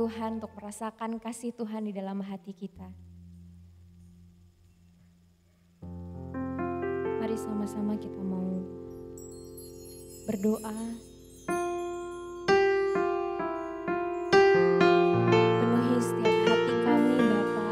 Tuhan, untuk merasakan kasih Tuhan di dalam hati kita. Mari sama-sama kita mau berdoa. Penuhi setiap hati kami, Bapa.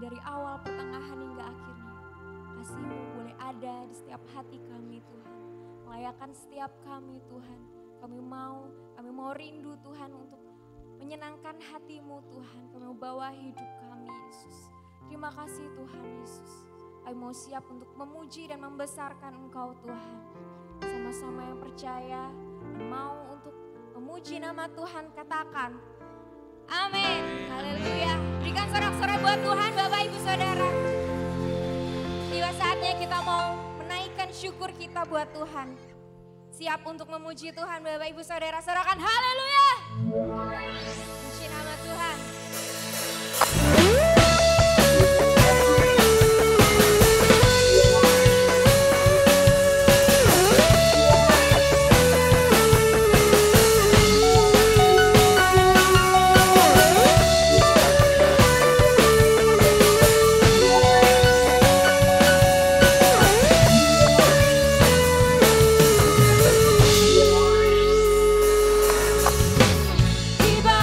dari awal, pertengahan hingga akhirnya. Kasih-Mu boleh ada di setiap hati kami Tuhan. Melayakan setiap kami Tuhan. Kami mau rindu Tuhan untuk menyenangkan hati-Mu Tuhan. Kami mau bawa hidup kami Yesus. Terima kasih Tuhan Yesus. Kami mau siap untuk memuji dan membesarkan Engkau Tuhan. Sama-sama yang percaya dan mau untuk memuji nama Tuhan, katakan amin. Haleluya. Berikan sorak-sorai buat Tuhan Bapak Ibu Saudara. Tiba saatnya kita mau menaikkan syukur kita buat Tuhan. Siap untuk memuji Tuhan Bapak Ibu Saudara. Sorakan haleluya. Puji nama Tuhan. Tiba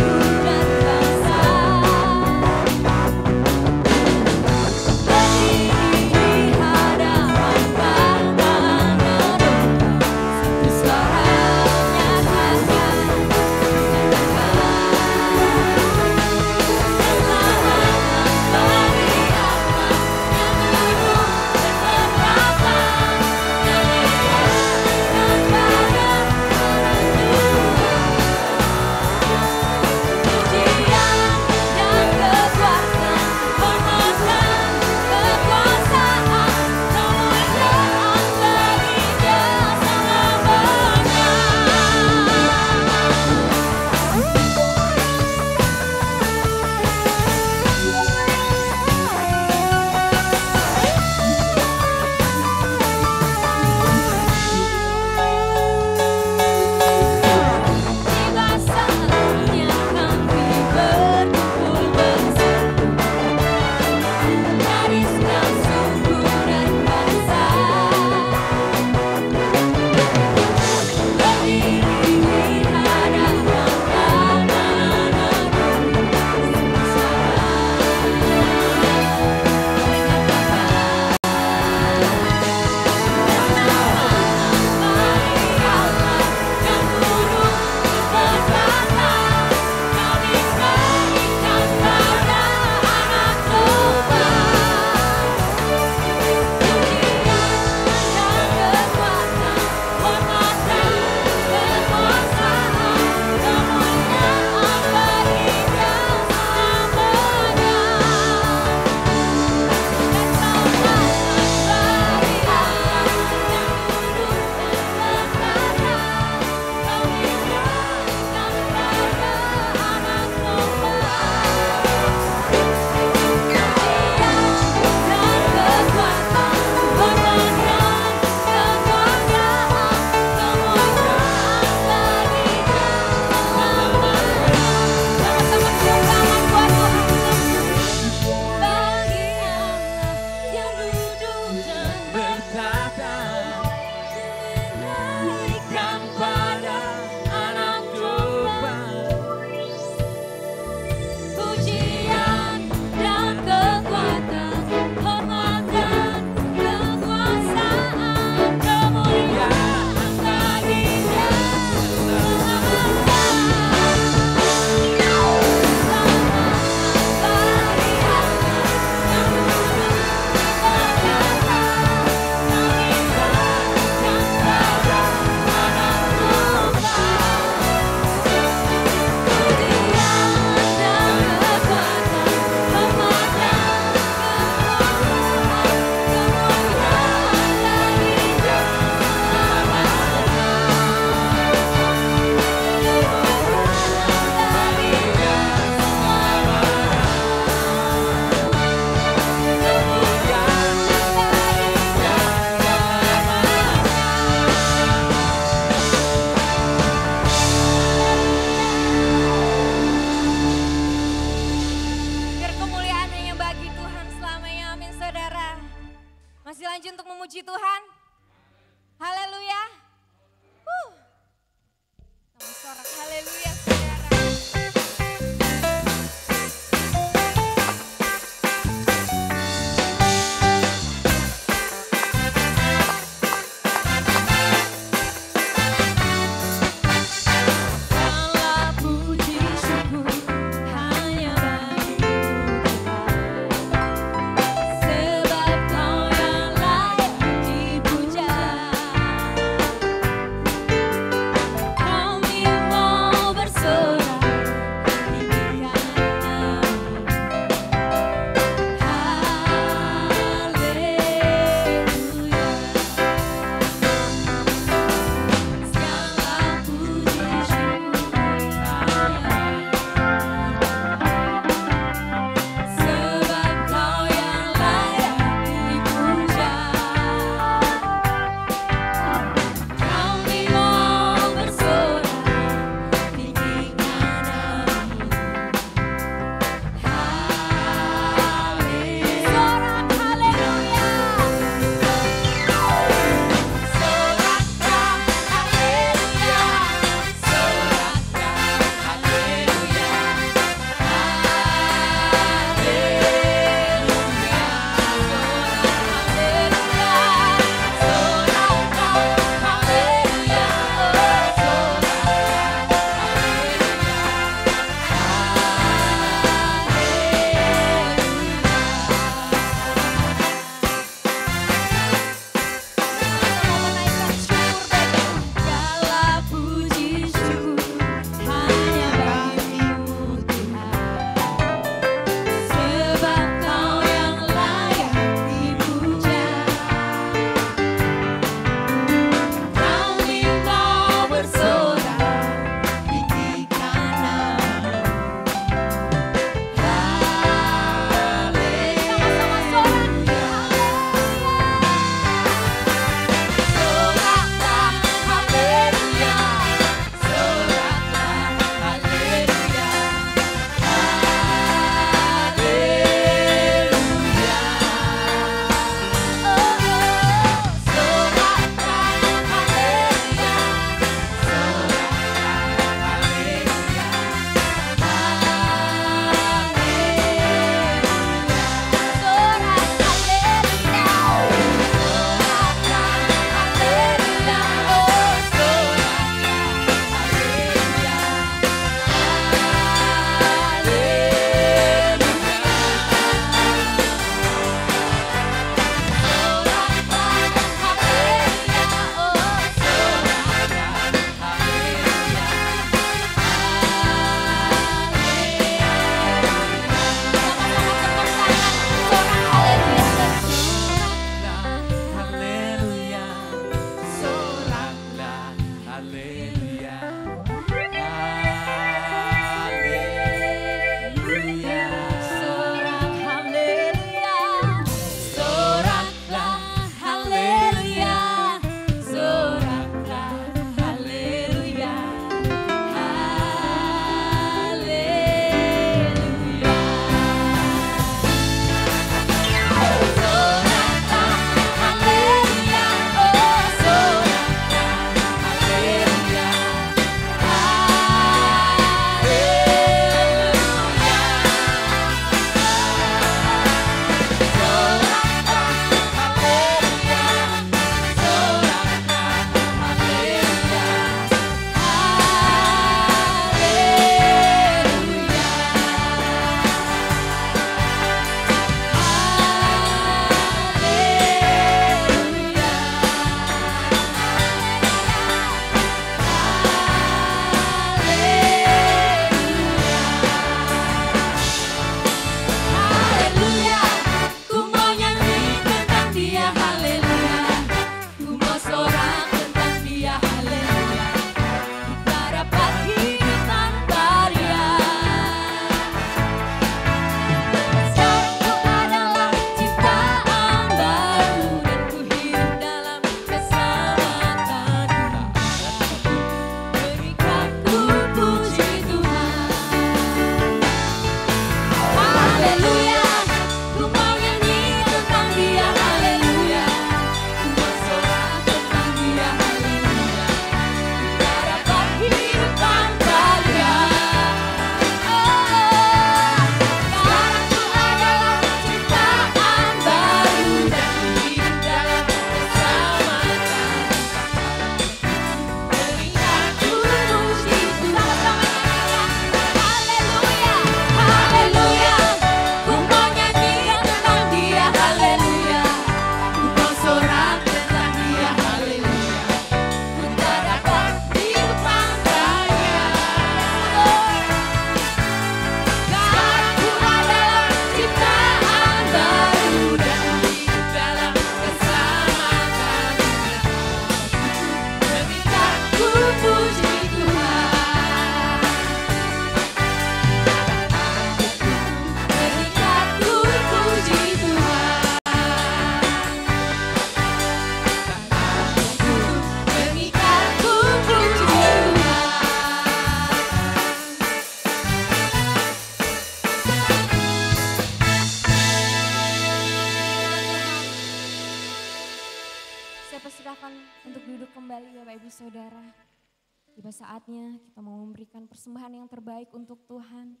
Tiba saatnya kita mau memberikan persembahan yang terbaik untuk Tuhan.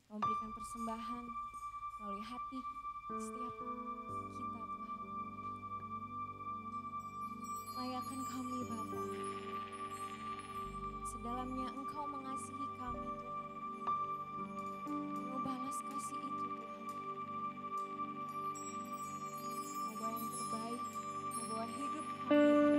Memberikan persembahan melalui hati setiap kita Tuhan. Layakan kami Bapa. Sedalamnya Engkau mengasihi kami Tuhan. Mau balas kasih itu Tuhan. Mau bawa yang terbaik, mau bawa hidup kami.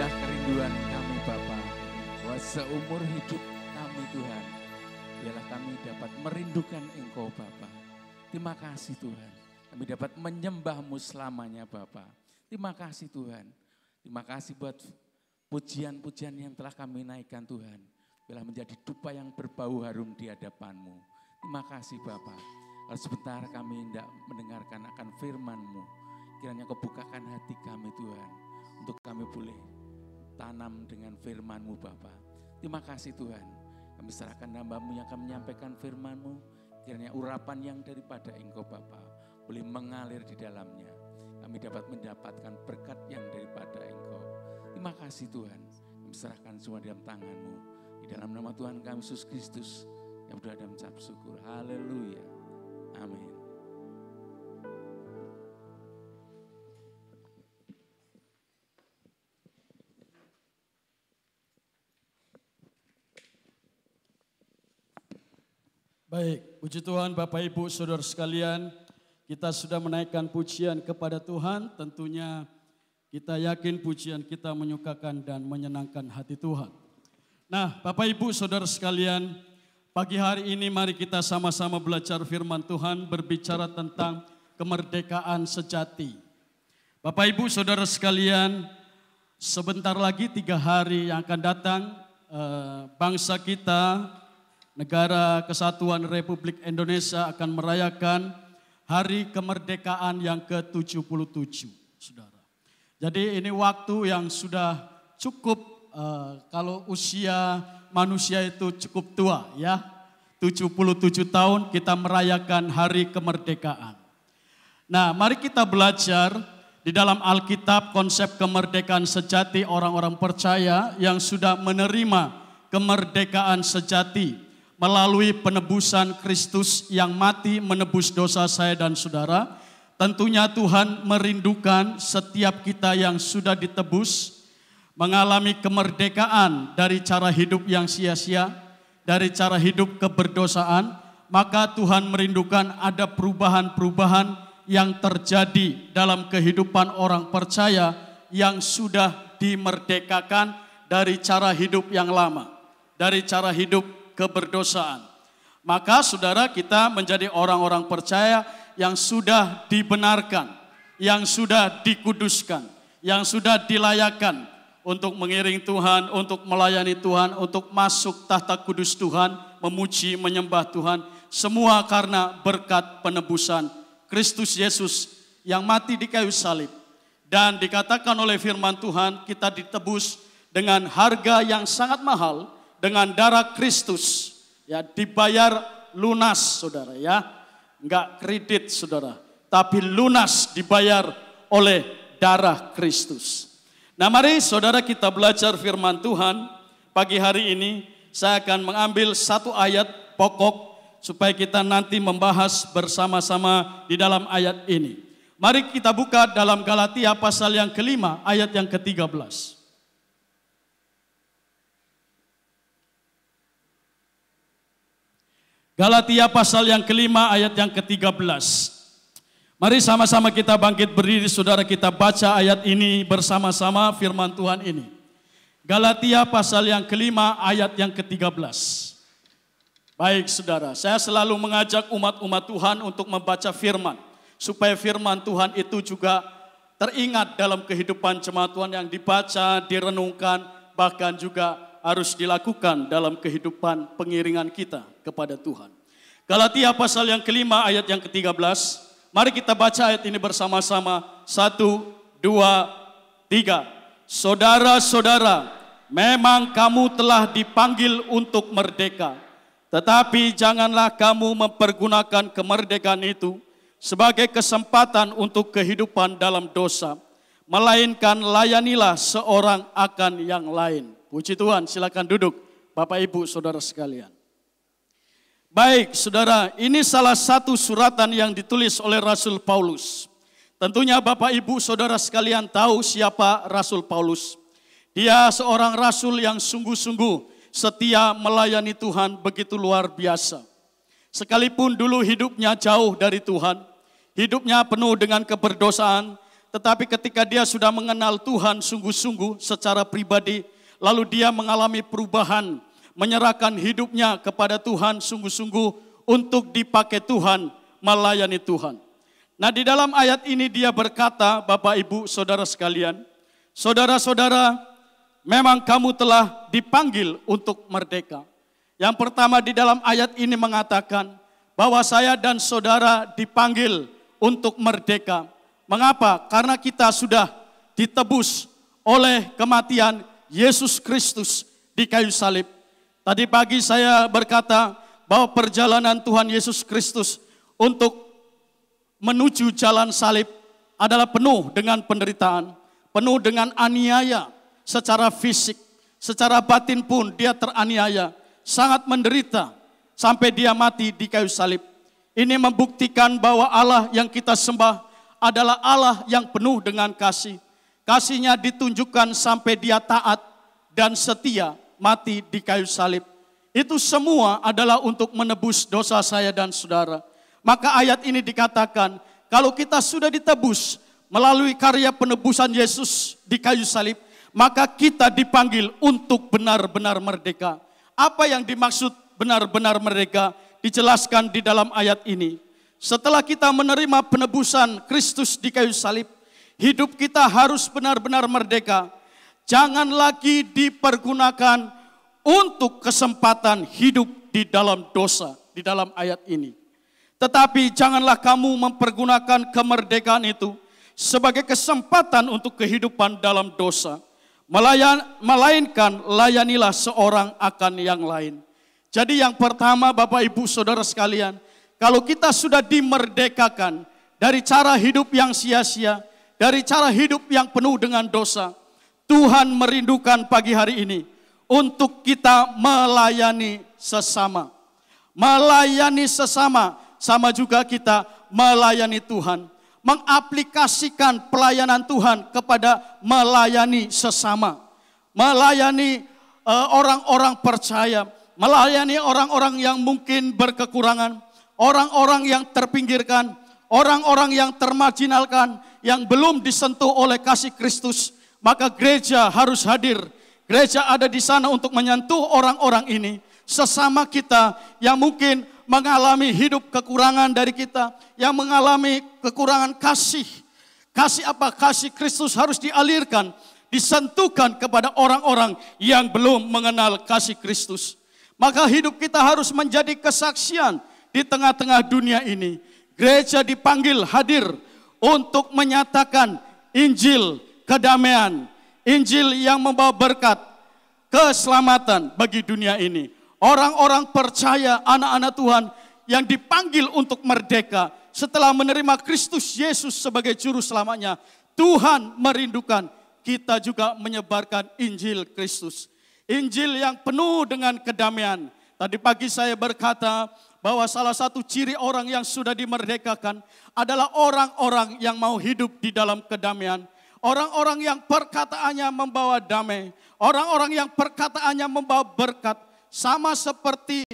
inilah kerinduan kami Bapa, bahwa seumur hidup kami Tuhan, biarlah kami dapat merindukan Engkau Bapa. Terima kasih Tuhan, kami dapat menyembah-Mu selamanya Bapa. Terima kasih Tuhan, terima kasih buat pujian-pujian yang telah kami naikkan Tuhan. Biarlah menjadi dupa yang berbau harum di hadapan-Mu. Terima kasih Bapa. Kalau sebentar kami hendak mendengarkan akan firman-Mu, kiranya Kau bukakan hati kami Tuhan, untuk kami boleh tanam dengan firman-Mu Bapa. Terima kasih Tuhan, kami serahkan hamba-Mu yang akan menyampaikan firman-Mu, kiranya urapan yang daripada Engkau Bapa boleh mengalir di dalamnya. Kami dapat mendapatkan berkat yang daripada Engkau. Terima kasih Tuhan, kami serahkan semua dalam tangan-Mu. Di dalam nama Tuhan kami Yesus Kristus, yang berdoa dan mengucap syukur. Haleluya. Amin. Baik, puji Tuhan Bapak Ibu Saudara sekalian, kita sudah menaikkan pujian kepada Tuhan, tentunya kita yakin pujian kita menyukakan dan menyenangkan hati Tuhan. Nah Bapak Ibu Saudara sekalian, pagi hari ini mari kita sama-sama belajar firman Tuhan berbicara tentang kemerdekaan sejati. Bapak Ibu Saudara sekalian, sebentar lagi 3 hari yang akan datang, bangsa kita, Negara Kesatuan Republik Indonesia akan merayakan hari kemerdekaan yang ke-77, saudara. Jadi ini waktu yang sudah cukup, kalau usia manusia itu cukup tua ya. 77 tahun kita merayakan hari kemerdekaan. Nah mari kita belajar di dalam Alkitab konsep kemerdekaan sejati orang-orang percaya yang sudah menerima kemerdekaan sejati melalui penebusan Kristus yang mati menebus dosa saya dan saudara. Tentunya Tuhan merindukan setiap kita yang sudah ditebus mengalami kemerdekaan dari cara hidup yang sia-sia, dari cara hidup keberdosaan. Maka Tuhan merindukan ada perubahan-perubahan yang terjadi dalam kehidupan orang percaya yang sudah dimerdekakan dari cara hidup yang lama, dari cara hidup keberdosaan. Maka saudara, kita menjadi orang-orang percaya yang sudah dibenarkan, yang sudah dikuduskan, yang sudah dilayakkan untuk mengiring Tuhan, untuk melayani Tuhan, untuk masuk tahta kudus Tuhan, memuji, menyembah Tuhan. Semua karena berkat penebusan Kristus Yesus yang mati di kayu salib. Dan dikatakan oleh firman Tuhan, kita ditebus dengan harga yang sangat mahal, dengan darah Kristus, ya dibayar lunas saudara ya, enggak kredit saudara, tapi lunas dibayar oleh darah Kristus. Nah mari saudara kita belajar firman Tuhan. Pagi hari ini saya akan mengambil satu ayat pokok supaya kita nanti membahas bersama-sama di dalam ayat ini. Mari kita buka dalam Galatia pasal yang kelima ayat yang ke-13. Galatia pasal yang kelima ayat yang ke-13. Mari sama-sama kita bangkit berdiri saudara, kita baca ayat ini bersama-sama firman Tuhan ini. Galatia pasal yang kelima ayat yang ke-13. Baik saudara, saya selalu mengajak umat-umat Tuhan untuk membaca firman, supaya firman Tuhan itu juga teringat dalam kehidupan jemaat Tuhan, yang dibaca, direnungkan, bahkan juga harus dilakukan dalam kehidupan pengiringan kita kepada Tuhan. Galatia pasal yang kelima ayat yang ke-13. Mari kita baca ayat ini bersama-sama. 1, 2, 3. Saudara-saudara, memang kamu telah dipanggil untuk merdeka. Tetapi janganlah kamu mempergunakan kemerdekaan itu sebagai kesempatan untuk kehidupan dalam dosa, melainkan layanilah seorang akan yang lain. Puji Tuhan, silakan duduk Bapak Ibu Saudara sekalian. Baik saudara, ini salah satu suratan yang ditulis oleh Rasul Paulus. Tentunya Bapak Ibu Saudara sekalian tahu siapa Rasul Paulus. Dia seorang rasul yang sungguh-sungguh setia melayani Tuhan begitu luar biasa. Sekalipun dulu hidupnya jauh dari Tuhan, hidupnya penuh dengan keberdosaan, Tetapi ketika dia sudah mengenal Tuhan sungguh-sungguh secara pribadi, lalu dia mengalami perubahan, menyerahkan hidupnya kepada Tuhan sungguh-sungguh untuk dipakai Tuhan, melayani Tuhan. Nah, di dalam ayat ini dia berkata, Bapak, Ibu, Saudara sekalian, saudara-saudara, memang kamu telah dipanggil untuk merdeka. Yang pertama di dalam ayat ini mengatakan bahwa saya dan saudara dipanggil untuk merdeka. Mengapa? Karena kita sudah ditebus oleh kematian Yesus Kristus di kayu salib. Tadi pagi saya berkata bahwa perjalanan Tuhan Yesus Kristus untuk menuju jalan salib adalah penuh dengan penderitaan, penuh dengan aniaya secara fisik, secara batin pun dia teraniaya, sangat menderita sampai dia mati di kayu salib. Ini membuktikan bahwa Allah yang kita sembah adalah Allah yang penuh dengan kasih. Kasihnya ditunjukkan sampai dia taat dan setia mati di kayu salib. Itu semua adalah untuk menebus dosa saya dan saudara. Maka ayat ini dikatakan, kalau kita sudah ditebus melalui karya penebusan Yesus di kayu salib, maka kita dipanggil untuk benar-benar merdeka. Apa yang dimaksud benar-benar merdeka? Dijelaskan di dalam ayat ini. Setelah kita menerima penebusan Kristus di kayu salib, hidup kita harus benar-benar merdeka. Jangan lagi dipergunakan untuk kesempatan hidup di dalam dosa, di dalam ayat ini. Tetapi janganlah kamu mempergunakan kemerdekaan itu sebagai kesempatan untuk kehidupan dalam dosa. Melainkan layanilah seorang akan yang lain. Jadi yang pertama Bapak Ibu Saudara sekalian, kalau kita sudah dimerdekakan dari cara hidup yang sia-sia, dari cara hidup yang penuh dengan dosa, Tuhan merindukan pagi hari ini untuk kita melayani sesama. Melayani sesama, sama juga kita melayani Tuhan. Mengaplikasikan pelayanan Tuhan kepada melayani sesama. Melayani orang-orang percaya. Melayani orang-orang yang mungkin berkekurangan. Orang-orang yang terpinggirkan. Orang-orang yang termarginalkan. Yang belum disentuh oleh kasih Kristus. Maka gereja harus hadir. Gereja ada di sana untuk menyentuh orang-orang ini. Sesama kita yang mungkin mengalami hidup kekurangan dari kita, yang mengalami kekurangan kasih. Kasih apa? Kasih Kristus harus dialirkan, disentuhkan kepada orang-orang yang belum mengenal kasih Kristus. Maka hidup kita harus menjadi kesaksian di tengah-tengah dunia ini. Gereja dipanggil hadir untuk menyatakan Injil kedamaian, Injil yang membawa berkat, keselamatan bagi dunia ini. Orang-orang percaya, anak-anak Tuhan yang dipanggil untuk merdeka setelah menerima Kristus Yesus sebagai juru selamanya. Tuhan merindukan kita juga menyebarkan Injil Kristus. Injil yang penuh dengan kedamaian. Tadi pagi saya berkata bahwa salah satu ciri orang yang sudah dimerdekakan adalah orang-orang yang mau hidup di dalam kedamaian. Orang-orang yang perkataannya membawa damai. Orang-orang yang perkataannya membawa berkat. Sama seperti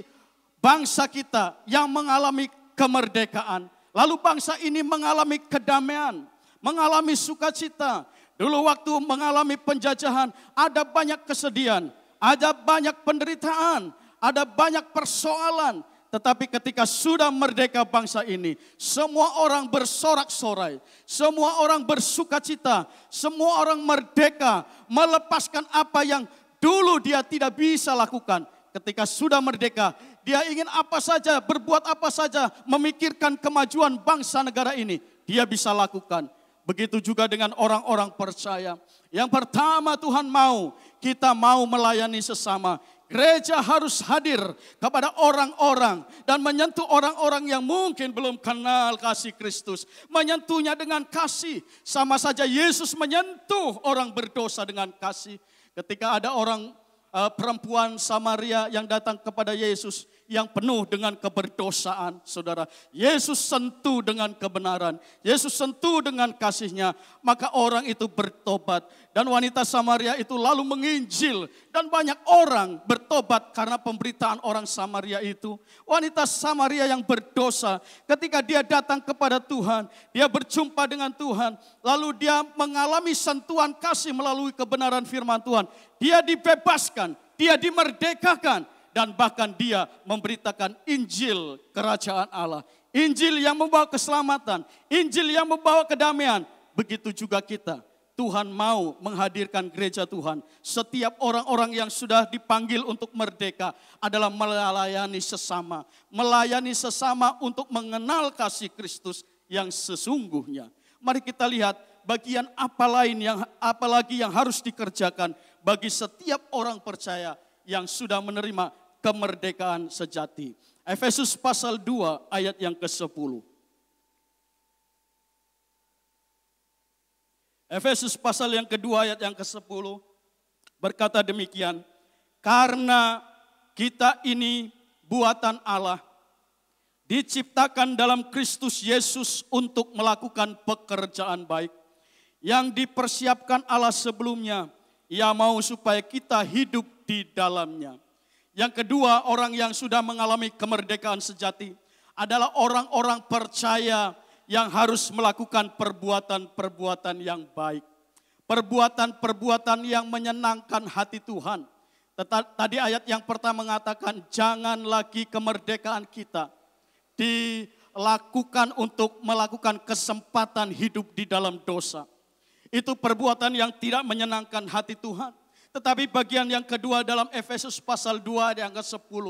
bangsa kita yang mengalami kemerdekaan. Lalu bangsa ini mengalami kedamaian, mengalami sukacita. Dulu waktu mengalami penjajahan, ada banyak kesedihan, ada banyak penderitaan, ada banyak persoalan. Tetapi ketika sudah merdeka bangsa ini, semua orang bersorak-sorai, semua orang bersukacita, semua orang merdeka, melepaskan apa yang dulu dia tidak bisa lakukan. Ketika sudah merdeka, dia ingin apa saja, berbuat apa saja, memikirkan kemajuan bangsa negara ini, dia bisa lakukan. Begitu juga dengan orang-orang percaya. Yang pertama Tuhan mau, kita mau melayani sesama. Gereja harus hadir kepada orang-orang dan menyentuh orang-orang yang mungkin belum kenal kasih Kristus. Menyentuhnya dengan kasih, sama saja Yesus menyentuh orang berdosa dengan kasih. Ketika ada orang perempuan Samaria yang datang kepada Yesus. yang penuh dengan keberdosaan, saudara. Yesus sentuh dengan kebenaran, Yesus sentuh dengan kasih-Nya, maka orang itu bertobat. Dan wanita Samaria itu lalu menginjil, dan banyak orang bertobat karena pemberitaan orang Samaria itu. Wanita Samaria yang berdosa, ketika dia datang kepada Tuhan, dia berjumpa dengan Tuhan, lalu dia mengalami sentuhan kasih melalui kebenaran firman Tuhan. Dia dibebaskan, dia dimerdekakan, dan bahkan dia memberitakan Injil kerajaan Allah. Injil yang membawa keselamatan, Injil yang membawa kedamaian. Begitu juga kita. Tuhan mau menghadirkan gereja Tuhan. Setiap orang-orang yang sudah dipanggil untuk merdeka adalah melayani sesama. Melayani sesama untuk mengenal kasih Kristus yang sesungguhnya. Mari kita lihat bagian apa lagi yang harus dikerjakan bagi setiap orang percaya yang sudah menerima kemerdekaan sejati. Efesus pasal 2 ayat yang ke-10. Efesus pasal yang kedua ayat yang ke-10 berkata demikian. Karena kita ini buatan Allah, diciptakan dalam Kristus Yesus untuk melakukan pekerjaan baik yang dipersiapkan Allah sebelumnya. Ia mau supaya kita hidup di dalamnya. Yang kedua, orang yang sudah mengalami kemerdekaan sejati adalah orang-orang percaya yang harus melakukan perbuatan-perbuatan yang baik. Perbuatan-perbuatan yang menyenangkan hati Tuhan. Tadi ayat yang pertama mengatakan, jangan lagi kemerdekaan kita dilakukan untuk melakukan kesempatan hidup di dalam dosa. Itu perbuatan yang tidak menyenangkan hati Tuhan. Tetapi bagian yang kedua dalam Efesus pasal 2 ayat yang ke-10.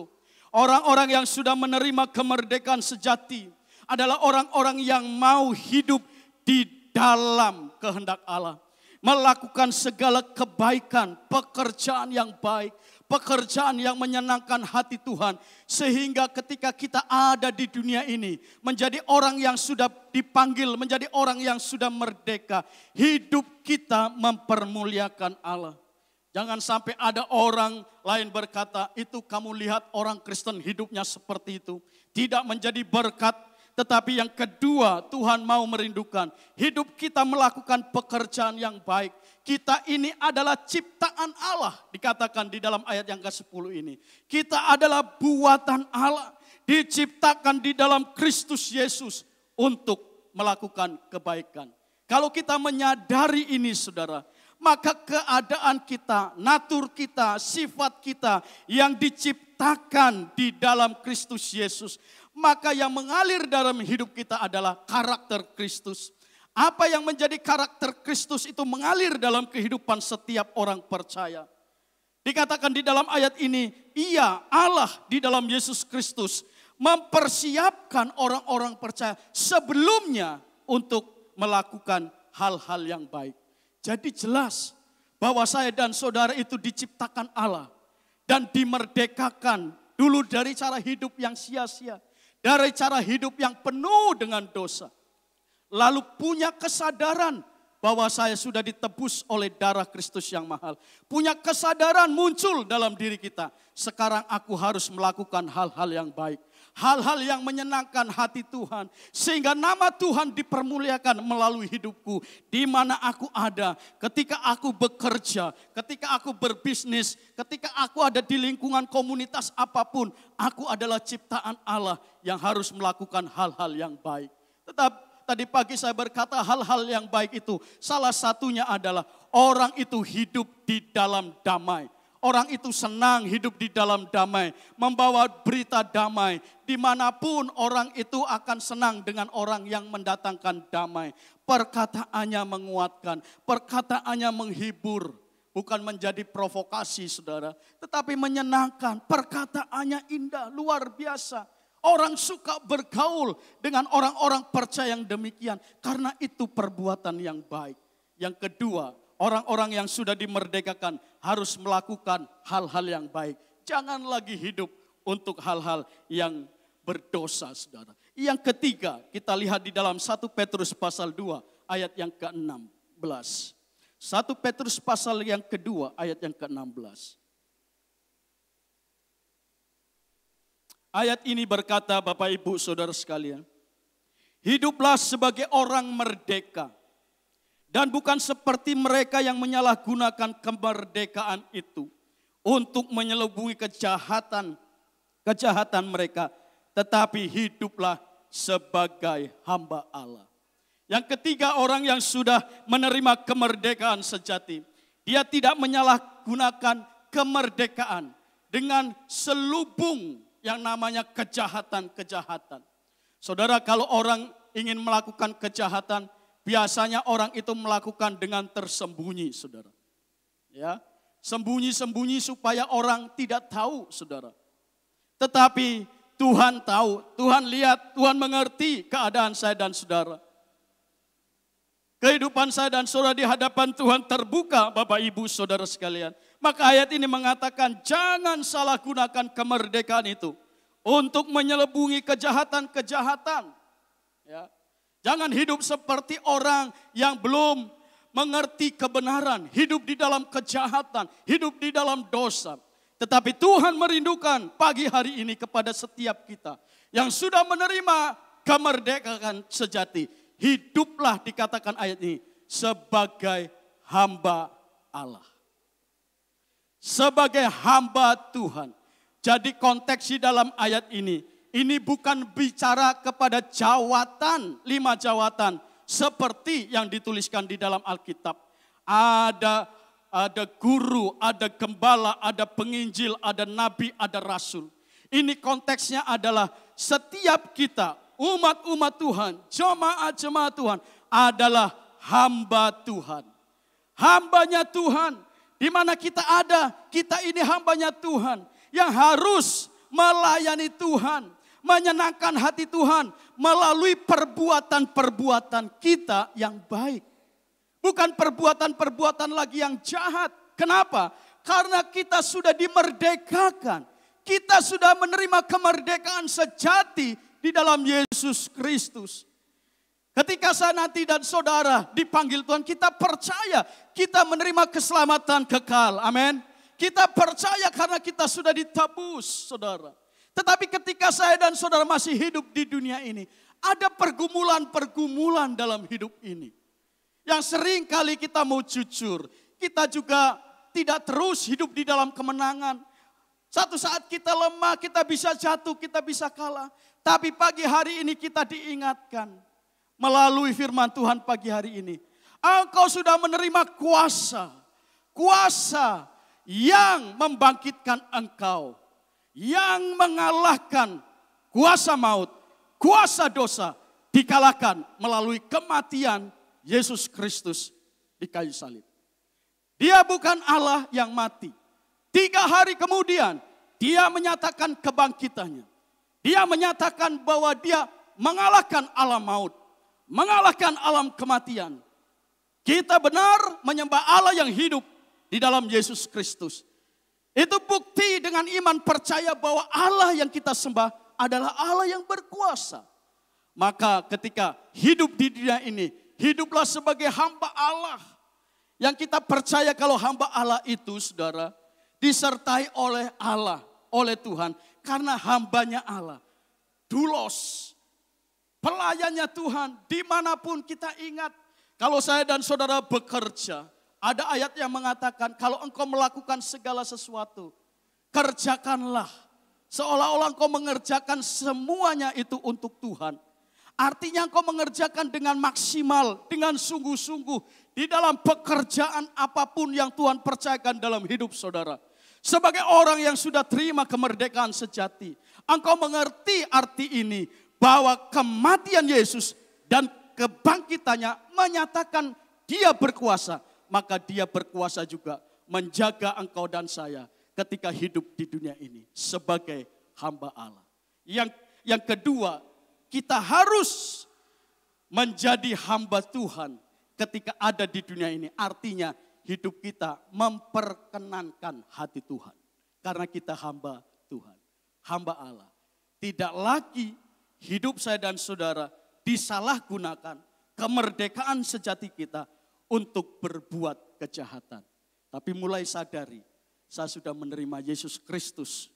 Orang-orang yang sudah menerima kemerdekaan sejati adalah orang-orang yang mau hidup di dalam kehendak Allah. Melakukan segala kebaikan, pekerjaan yang baik, pekerjaan yang menyenangkan hati Tuhan. Sehingga ketika kita ada di dunia ini, menjadi orang yang sudah dipanggil, menjadi orang yang sudah merdeka. Hidup kita mempermuliakan Allah. Jangan sampai ada orang lain berkata, itu kamu lihat orang Kristen hidupnya seperti itu. Tidak menjadi berkat, tetapi yang kedua Tuhan mau merindukan. Hidup kita melakukan pekerjaan yang baik. Kita ini adalah ciptaan Allah, dikatakan di dalam ayat yang ke-10 ini. Kita adalah buatan Allah, diciptakan di dalam Kristus Yesus untuk melakukan kebaikan. Kalau kita menyadari ini saudara, maka keadaan kita, natur kita, sifat kita yang diciptakan di dalam Kristus Yesus. Maka yang mengalir dalam hidup kita adalah karakter Kristus. Apa yang menjadi karakter Kristus itu mengalir dalam kehidupan setiap orang percaya. Dikatakan di dalam ayat ini, Ia Allah di dalam Yesus Kristus mempersiapkan orang-orang percaya sebelumnya untuk melakukan hal-hal yang baik. Jadi jelas bahwa saya dan saudara itu diciptakan Allah dan dimerdekakan dulu dari cara hidup yang sia-sia, dari cara hidup yang penuh dengan dosa. Lalu punya kesadaran bahwa saya sudah ditebus oleh darah Kristus yang mahal. Punya kesadaran muncul dalam diri kita. Sekarang aku harus melakukan hal-hal yang baik. Hal-hal yang menyenangkan hati Tuhan. Sehingga nama Tuhan dipermuliakan melalui hidupku. Di mana aku ada, ketika aku bekerja, ketika aku berbisnis, ketika aku ada di lingkungan komunitas apapun. Aku adalah ciptaan Allah yang harus melakukan hal-hal yang baik. Tadi pagi saya berkata hal-hal yang baik itu. Salah satunya adalah orang itu hidup di dalam damai. Orang itu senang hidup di dalam damai, membawa berita damai. Dimanapun orang itu akan senang dengan orang yang mendatangkan damai. Perkataannya menguatkan, perkataannya menghibur. Bukan menjadi provokasi saudara, tetapi menyenangkan. Perkataannya indah, luar biasa. Orang suka bergaul dengan orang-orang percaya yang demikian. Karena itu perbuatan yang baik. Yang kedua, orang-orang yang sudah dimerdekakan harus melakukan hal-hal yang baik. Jangan lagi hidup untuk hal-hal yang berdosa, saudara. Yang ketiga, kita lihat di dalam 1 Petrus pasal 2 ayat yang ke-16. 1 Petrus pasal yang kedua ayat yang ke-16. Ayat ini berkata, Bapak Ibu Saudara sekalian, hiduplah sebagai orang merdeka dan bukan seperti mereka yang menyalahgunakan kemerdekaan itu untuk menyelubungi kejahatan mereka, tetapi hiduplah sebagai hamba Allah. Yang ketiga, orang yang sudah menerima kemerdekaan sejati, dia tidak menyalahgunakan kemerdekaan dengan selubung yang namanya kejahatan-kejahatan. Saudara, kalau orang ingin melakukan kejahatan, biasanya orang itu melakukan dengan tersembunyi, saudara. Ya, sembunyi-sembunyi supaya orang tidak tahu, saudara. Tetapi Tuhan tahu, Tuhan lihat, Tuhan mengerti keadaan saya dan saudara. Kehidupan saya dan saudara di hadapan Tuhan terbuka, Bapak Ibu Saudara sekalian. Maka ayat ini mengatakan jangan salah gunakan kemerdekaan itu untuk menyelubungi kejahatan-kejahatan. Ya. Jangan hidup seperti orang yang belum mengerti kebenaran, hidup di dalam kejahatan, hidup di dalam dosa. Tetapi Tuhan merindukan pagi hari ini kepada setiap kita yang sudah menerima kemerdekaan sejati. Hiduplah, dikatakan ayat ini, sebagai hamba Allah. Sebagai hamba Tuhan. Jadi konteks di dalam ayat ini bukan bicara kepada jawatan, 5 jawatan seperti yang dituliskan di dalam Alkitab. Ada guru, ada gembala, ada penginjil, ada nabi, ada rasul. Ini konteksnya adalah setiap kita, umat-umat Tuhan, jemaat-jemaat Tuhan adalah hamba Tuhan. Hambanya Tuhan, di mana kita ada, kita ini hambanya Tuhan. Yang harus melayani Tuhan, menyenangkan hati Tuhan melalui perbuatan-perbuatan kita yang baik. Bukan perbuatan-perbuatan lagi yang jahat. Kenapa? Karena kita sudah dimerdekakan. Kita sudah menerima kemerdekaan sejati di dalam Yesus Kristus. Ketika saya nanti dan saudara dipanggil Tuhan, kita percaya kita menerima keselamatan kekal. Amin. Kita percaya karena kita sudah ditebus, saudara. Tetapi ketika saya dan saudara masih hidup di dunia ini, ada pergumulan-pergumulan dalam hidup ini. Yang sering kali kita mau jujur, kita juga tidak terus hidup di dalam kemenangan. Satu saat kita lemah, kita bisa jatuh, kita bisa kalah. Tapi pagi hari ini kita diingatkan melalui firman Tuhan pagi hari ini. Engkau sudah menerima kuasa. Kuasa yang membangkitkan engkau. Yang mengalahkan kuasa maut, kuasa dosa. Dikalahkan melalui kematian Yesus Kristus di kayu salib. Dia bukan Allah yang mati. 3 hari kemudian dia menyatakan kebangkitannya. Dia menyatakan bahwa dia mengalahkan alam maut. Mengalahkan alam kematian. Kita benar menyembah Allah yang hidup di dalam Yesus Kristus. Itu bukti dengan iman percaya bahwa Allah yang kita sembah adalah Allah yang berkuasa. Maka ketika hidup di dunia ini, hiduplah sebagai hamba Allah. Yang kita percaya kalau hamba Allah itu, saudara, disertai oleh Allah, oleh Tuhan. Karena hambanya Allah, doulos, pelayannya Tuhan, dimanapun kita ingat. Kalau saya dan saudara bekerja, ada ayat yang mengatakan kalau engkau melakukan segala sesuatu, kerjakanlah. Seolah-olah engkau mengerjakan semuanya itu untuk Tuhan. Artinya engkau mengerjakan dengan maksimal, dengan sungguh-sungguh. Di dalam pekerjaan apapun yang Tuhan percayakan dalam hidup saudara. Sebagai orang yang sudah terima kemerdekaan sejati. Engkau mengerti arti ini. Bahwa kematian Yesus dan kebangkitannya menyatakan dia berkuasa. Maka dia berkuasa juga menjaga engkau dan saya ketika hidup di dunia ini sebagai hamba Allah. Yang kedua, kita harus menjadi hamba Tuhan ketika ada di dunia ini. Artinya hidup kita memperkenankan hati Tuhan. Karena kita hamba Tuhan, hamba Allah. Tidak lagi hidup saya dan saudara disalahgunakan kemerdekaan sejati kita untuk berbuat kejahatan. Tapi mulai sadari, saya sudah menerima Yesus Kristus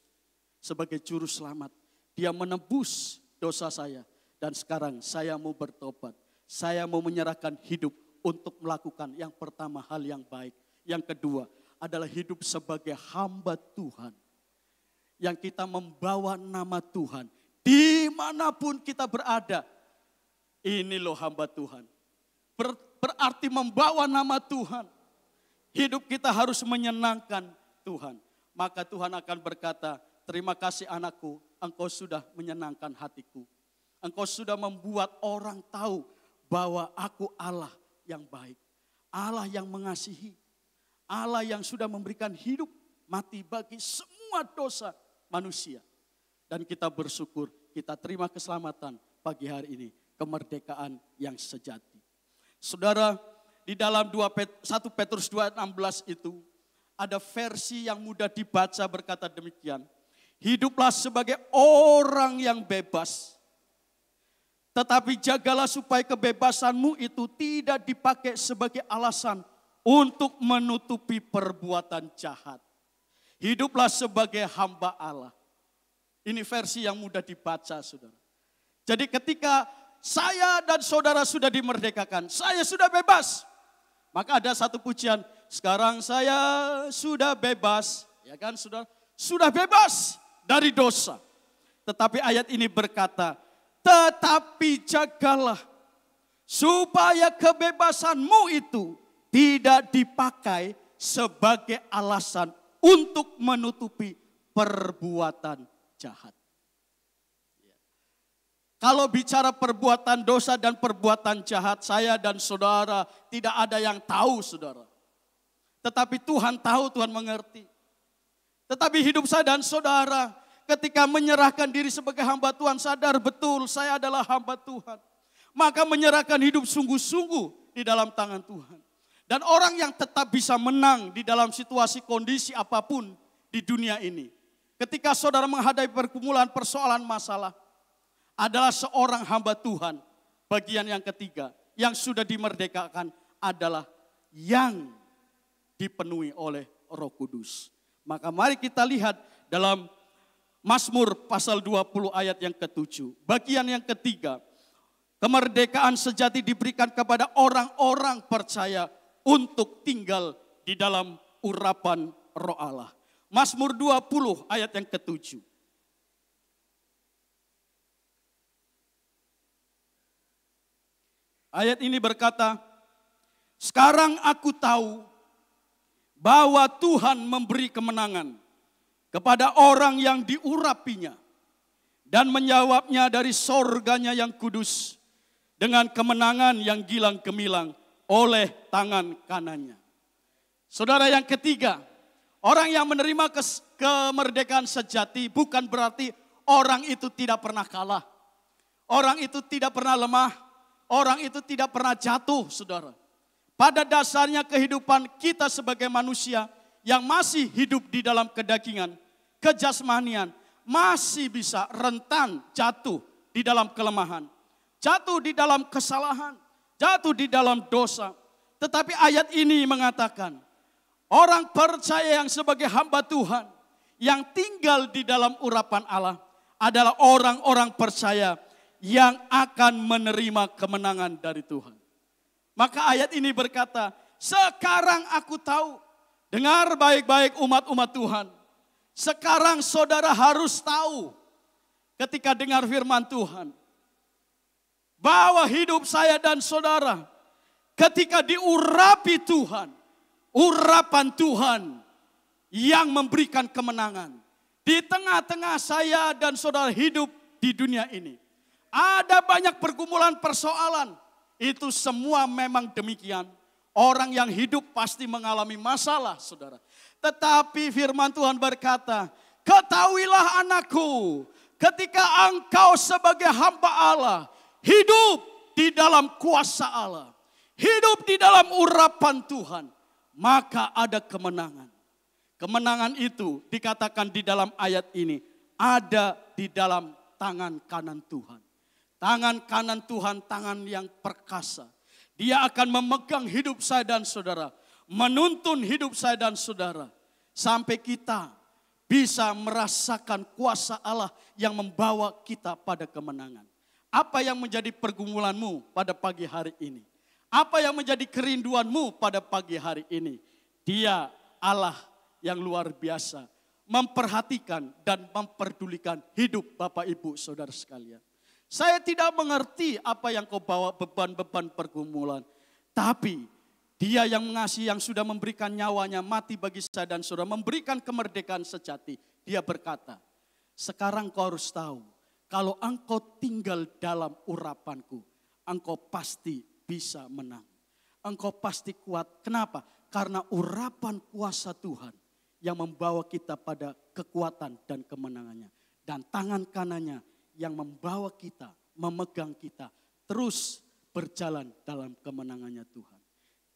sebagai juru selamat. Dia menebus dosa saya. Dan sekarang saya mau bertobat. Saya mau menyerahkan hidup untuk melakukan yang pertama hal yang baik. Yang kedua adalah hidup sebagai hamba Tuhan. Yang kita membawa nama Tuhan. Dimanapun kita berada. Ini loh hamba Tuhan. Berarti membawa nama Tuhan. Hidup kita harus menyenangkan Tuhan. Maka Tuhan akan berkata, terima kasih anakku, engkau sudah menyenangkan hatiku. Engkau sudah membuat orang tahu bahwa aku Allah yang baik. Allah yang mengasihi. Allah yang sudah memberikan hidup mati bagi semua dosa manusia. Dan kita bersyukur, kita terima keselamatan pagi hari ini. Kemerdekaan yang sejati. Saudara, di dalam 1 Petrus 2:16 itu ada versi yang mudah dibaca berkata demikian. Hiduplah sebagai orang yang bebas. Tetapi jagalah supaya kebebasanmu itu tidak dipakai sebagai alasan untuk menutupi perbuatan jahat. Hiduplah sebagai hamba Allah. Ini versi yang mudah dibaca, saudara. Jadi ketika saya dan saudara sudah dimerdekakan, saya sudah bebas. Maka ada satu pujian, sekarang saya sudah bebas. Ya kan saudara, sudah bebas dari dosa. Tetapi ayat ini berkata, tetapi jagalah supaya kebebasanmu itu tidak dipakai sebagai alasan untuk menutupi perbuatan jahat. Kalau bicara perbuatan dosa dan perbuatan jahat, saya dan saudara tidak ada yang tahu, saudara. Tetapi Tuhan tahu, Tuhan mengerti. Tetapi hidup saya dan saudara ketika menyerahkan diri sebagai hamba Tuhan, sadar betul saya adalah hamba Tuhan. Maka menyerahkan hidup sungguh-sungguh di dalam tangan Tuhan. Dan orang yang tetap bisa menang di dalam situasi kondisi apapun di dunia ini. Ketika saudara menghadapi pergumulan persoalan masalah, adalah seorang hamba Tuhan. Bagian yang ketiga, yang sudah dimerdekakan adalah yang dipenuhi oleh Roh Kudus. Maka mari kita lihat dalam Mazmur pasal 20 ayat yang ke-7. Bagian yang ketiga, kemerdekaan sejati diberikan kepada orang-orang percaya untuk tinggal di dalam urapan Roh Allah. Mazmur 20 ayat yang ke-7. Ayat ini berkata, sekarang aku tahu bahwa Tuhan memberi kemenangan kepada orang yang diurapinya dan menjawabnya dari sorganya yang kudus dengan kemenangan yang gilang gemilang oleh tangan kanannya. Saudara, yang ketiga, orang yang menerima kemerdekaan sejati bukan berarti orang itu tidak pernah kalah. Orang itu tidak pernah lemah. Orang itu tidak pernah jatuh, saudara. Pada dasarnya kehidupan kita sebagai manusia yang masih hidup di dalam kedagingan, kejasmanian, masih bisa rentan jatuh di dalam kelemahan. Jatuh di dalam kesalahan, jatuh di dalam dosa. Tetapi ayat ini mengatakan, orang percaya yang sebagai hamba Tuhan, yang tinggal di dalam urapan Allah, adalah orang-orang percaya yang akan menerima kemenangan dari Tuhan. Maka ayat ini berkata, sekarang aku tahu, dengar baik-baik umat-umat Tuhan. Sekarang saudara harus tahu ketika dengar firman Tuhan, bahwa hidup saya dan saudara ketika diurapi Tuhan, urapan Tuhan yang memberikan kemenangan. Di tengah-tengah saya dan saudara hidup di dunia ini, ada banyak pergumulan persoalan. Itu semua memang demikian. Orang yang hidup pasti mengalami masalah, saudara. Tetapi firman Tuhan berkata, ketahuilah anakku, ketika engkau sebagai hamba Allah, hidup di dalam kuasa Allah, hidup di dalam urapan Tuhan, maka ada kemenangan. Kemenangan itu dikatakan di dalam ayat ini, ada di dalam tangan kanan Tuhan. Tangan kanan Tuhan, tangan yang perkasa. Dia akan memegang hidup saya dan saudara. Menuntun hidup saya dan saudara. Sampai kita bisa merasakan kuasa Allah yang membawa kita pada kemenangan. Apa yang menjadi pergumulanmu pada pagi hari ini? Apa yang menjadi kerinduanmu pada pagi hari ini? Dia Allah yang luar biasa, memperhatikan dan memperdulikan hidup Bapak Ibu Saudara sekalian. Saya tidak mengerti apa yang kau bawa beban-beban pergumulan. Tapi Dia yang mengasihi, yang sudah memberikan nyawanya mati bagi saya dan saudara, memberikan kemerdekaan sejati. Dia berkata, sekarang kau harus tahu, kalau engkau tinggal dalam urapanku, engkau pasti bisa menang. Engkau pasti kuat. Kenapa? Karena urapan kuasa Tuhan yang membawa kita pada kekuatan dan kemenangannya. Dan tangan kanannya yang membawa kita, memegang kita, terus berjalan dalam kemenangannya Tuhan.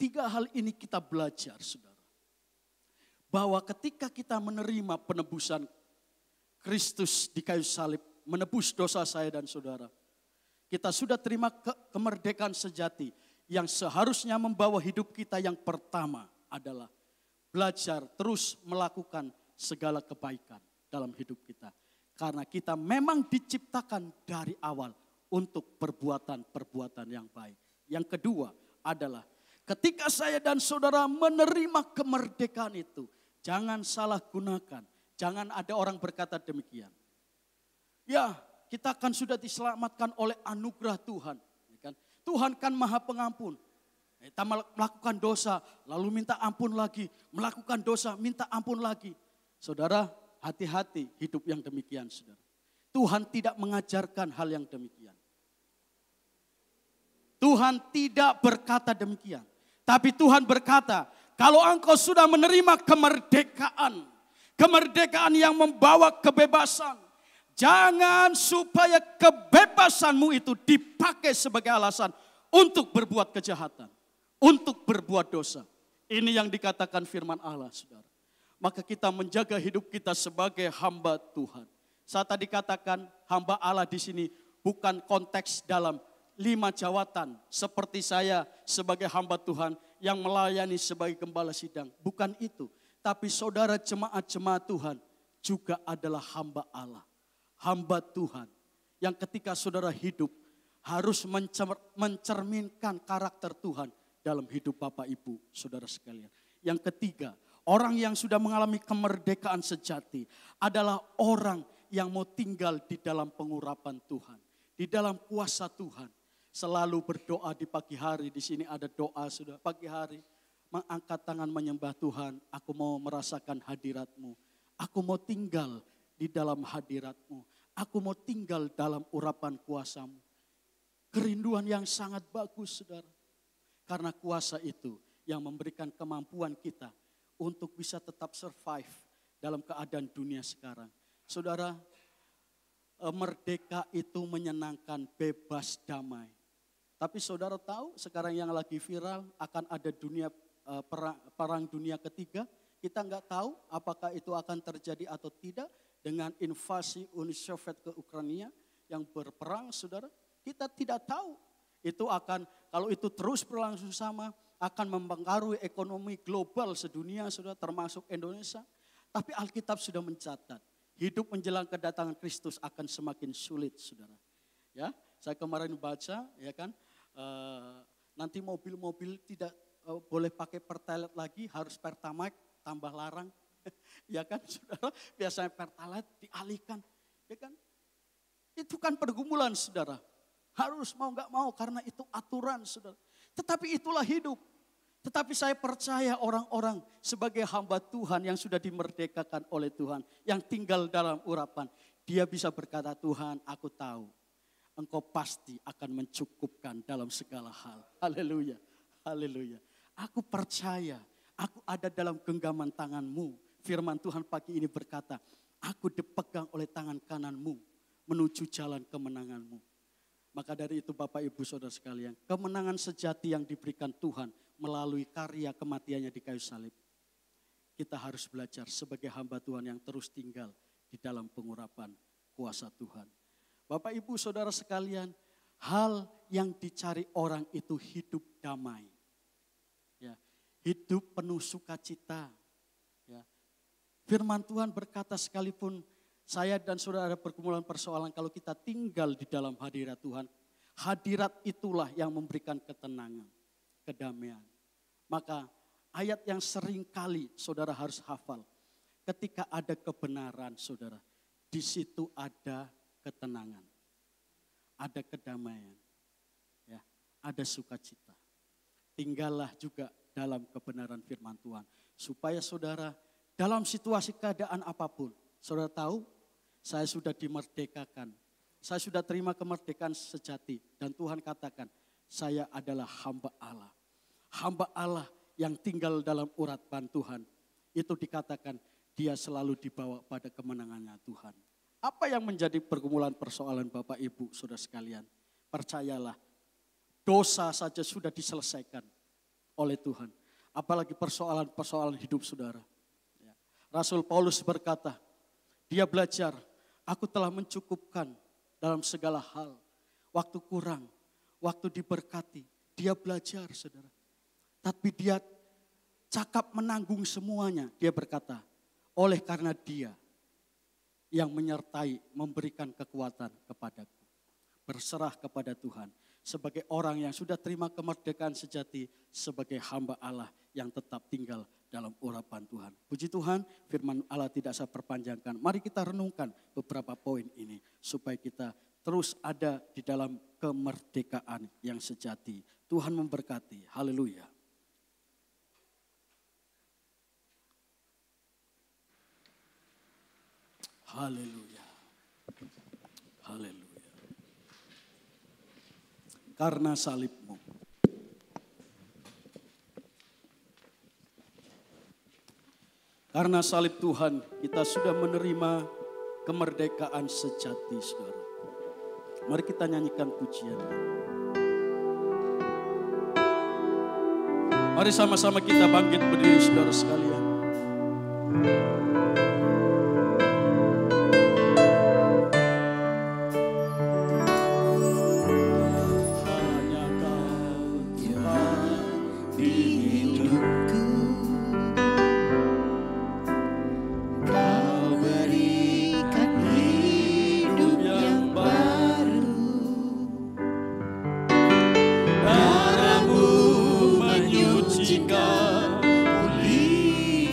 3 hal ini kita belajar, saudara. Bahwa ketika kita menerima penebusan Kristus di kayu salib, menebus dosa saya dan saudara, kita sudah terima kemerdekaan sejati yang seharusnya membawa hidup kita yang pertama adalah belajar terus melakukan segala kebaikan dalam hidup kita. Karena kita memang diciptakan dari awal untuk perbuatan-perbuatan yang baik. Yang kedua adalah ketika saya dan saudara menerima kemerdekaan itu, jangan salah gunakan. Jangan ada orang berkata demikian. Ya, kita kan sudah diselamatkan oleh anugerah Tuhan. Tuhan kan maha pengampun. Kita melakukan dosa, lalu minta ampun lagi. Melakukan dosa, minta ampun lagi. Saudara, hati-hati hidup yang demikian, saudara. Tuhan tidak mengajarkan hal yang demikian. Tuhan tidak berkata demikian. Tapi Tuhan berkata, kalau engkau sudah menerima kemerdekaan, kemerdekaan yang membawa kebebasan, jangan supaya kebebasanmu itu dipakai sebagai alasan untuk berbuat kejahatan, untuk berbuat dosa. Ini yang dikatakan firman Allah, saudara. Maka kita menjaga hidup kita sebagai hamba Tuhan. Saat tadi katakan hamba Allah di sini bukan konteks dalam 5 jawatan seperti saya sebagai hamba Tuhan yang melayani sebagai gembala sidang. Bukan itu. Tapi saudara jemaat-jemaat Tuhan juga adalah hamba Allah. Hamba Tuhan yang ketika saudara hidup harus mencerminkan karakter Tuhan dalam hidup Bapak Ibu saudara sekalian. Yang ketiga, orang yang sudah mengalami kemerdekaan sejati adalah orang yang mau tinggal di dalam pengurapan Tuhan. Di dalam kuasa Tuhan. Selalu berdoa di pagi hari, di sini ada doa sudah pagi hari. Mengangkat tangan menyembah Tuhan, aku mau merasakan hadirat-Mu. Aku mau tinggal di dalam hadirat-Mu. Aku mau tinggal dalam urapan kuasa-Mu. Kerinduan yang sangat bagus saudara. Karena kuasa itu yang memberikan kemampuan kita untuk bisa tetap survive dalam keadaan dunia sekarang. Saudara, merdeka itu menyenangkan, bebas, damai. Tapi saudara tahu sekarang yang lagi viral akan ada perang dunia ketiga. Kita nggak tahu apakah itu akan terjadi atau tidak dengan invasi Uni Soviet ke Ukraina yang berperang saudara. Kita tidak tahu itu akan, kalau itu terus berlangsung sama akan mempengaruhi ekonomi global sedunia saudara termasuk Indonesia. Tapi Alkitab sudah mencatat hidup menjelang kedatangan Kristus akan semakin sulit saudara. Ya, saya kemarin baca ya kan. Nanti mobil-mobil tidak boleh pakai pertalite lagi, harus pertamax tambah larang, ya kan saudara, biasanya pertalite dialihkan, ya kan, itu kan pergumulan saudara, harus mau nggak mau karena itu aturan saudara, tetapi itulah hidup, tetapi saya percaya orang-orang sebagai hamba Tuhan yang sudah dimerdekakan oleh Tuhan, yang tinggal dalam urapan, dia bisa berkata Tuhan aku tahu. Engkau pasti akan mencukupkan dalam segala hal. Haleluya, haleluya. Aku percaya, aku ada dalam genggaman tanganmu. Firman Tuhan pagi ini berkata, aku dipegang oleh tangan kananmu menuju jalan kemenanganmu. Maka dari itu Bapak Ibu Saudara sekalian, kemenangan sejati yang diberikan Tuhan melalui karya kematiannya di kayu salib. Kita harus belajar sebagai hamba Tuhan yang terus tinggal di dalam pengurapan kuasa Tuhan. Bapak Ibu Saudara sekalian, hal yang dicari orang itu hidup damai. Ya, hidup penuh sukacita. Ya. Firman Tuhan berkata sekalipun saya dan saudara ada pergumulan persoalan, kalau kita tinggal di dalam hadirat Tuhan, hadirat itulah yang memberikan ketenangan, kedamaian. Maka ayat yang sering kali saudara harus hafal, ketika ada kebenaran saudara, di situ ada ketenangan, ada kedamaian, ya, ada sukacita. Tinggallah juga dalam kebenaran firman Tuhan, supaya saudara dalam situasi keadaan apapun, saudara tahu, saya sudah dimerdekakan. Saya sudah terima kemerdekaan sejati. Dan Tuhan katakan, saya adalah hamba Allah. Hamba Allah yang tinggal dalam urat-ban Tuhan. Itu dikatakan, dia selalu dibawa pada kemenangannya Tuhan. Apa yang menjadi pergumulan persoalan Bapak Ibu saudara sekalian? Percayalah, dosa saja sudah diselesaikan oleh Tuhan. Apalagi persoalan-persoalan hidup saudara. Rasul Paulus berkata, dia belajar, aku telah mencukupkan dalam segala hal. Waktu kurang, waktu diberkati, dia belajar saudara. Tapi dia cakap menanggung semuanya. Dia berkata, oleh karena dia yang menyertai, memberikan kekuatan kepadaku. Berserah kepada Tuhan. Sebagai orang yang sudah terima kemerdekaan sejati, sebagai hamba Allah yang tetap tinggal dalam urapan Tuhan. Puji Tuhan, firman Allah tidak saya perpanjangkan. Mari kita renungkan beberapa poin ini, supaya kita terus ada di dalam kemerdekaan yang sejati. Tuhan memberkati, haleluya. Haleluya, haleluya. Karena salibmu. Karena salib Tuhan, kita sudah menerima kemerdekaan sejati, saudara. Mari kita nyanyikan pujian. Mari sama-sama kita bangkit berdiri, saudara sekalian. Menyucikan, pulih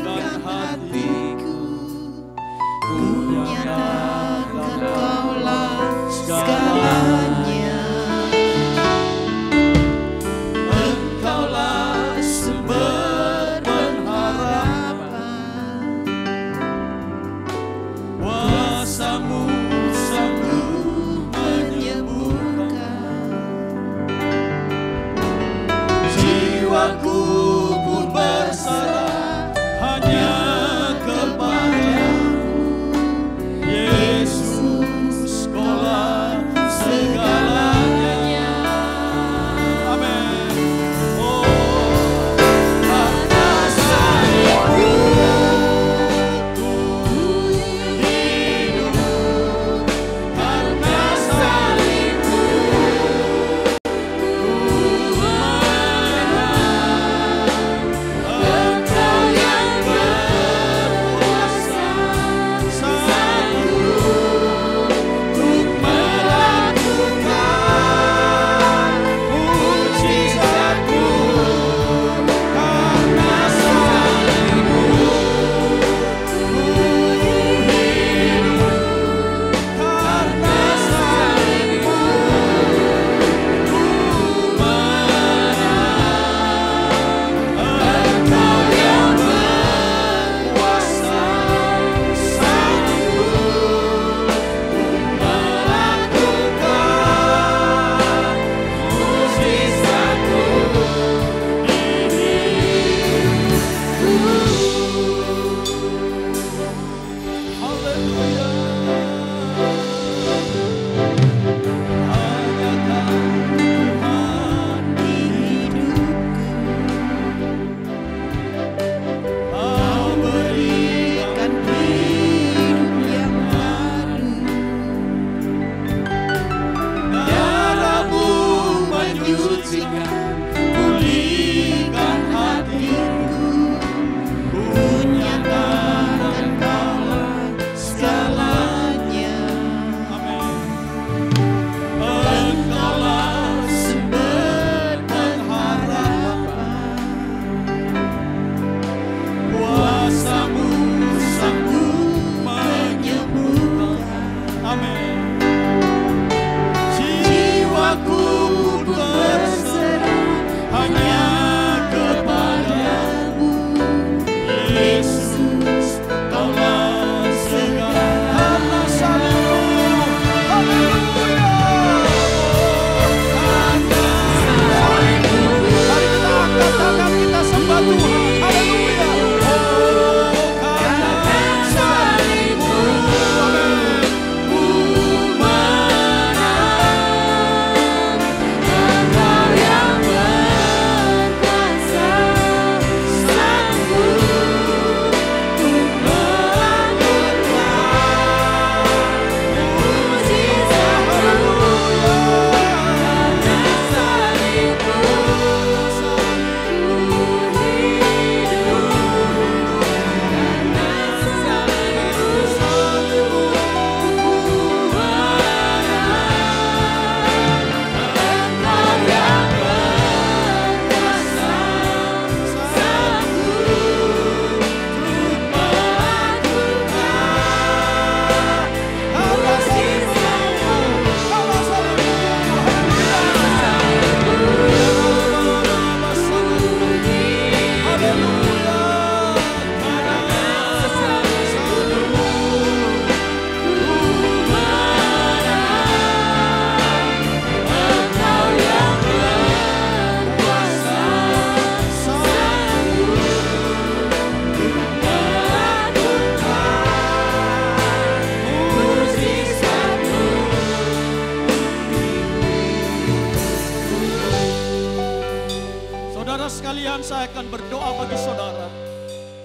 saya akan berdoa bagi saudara.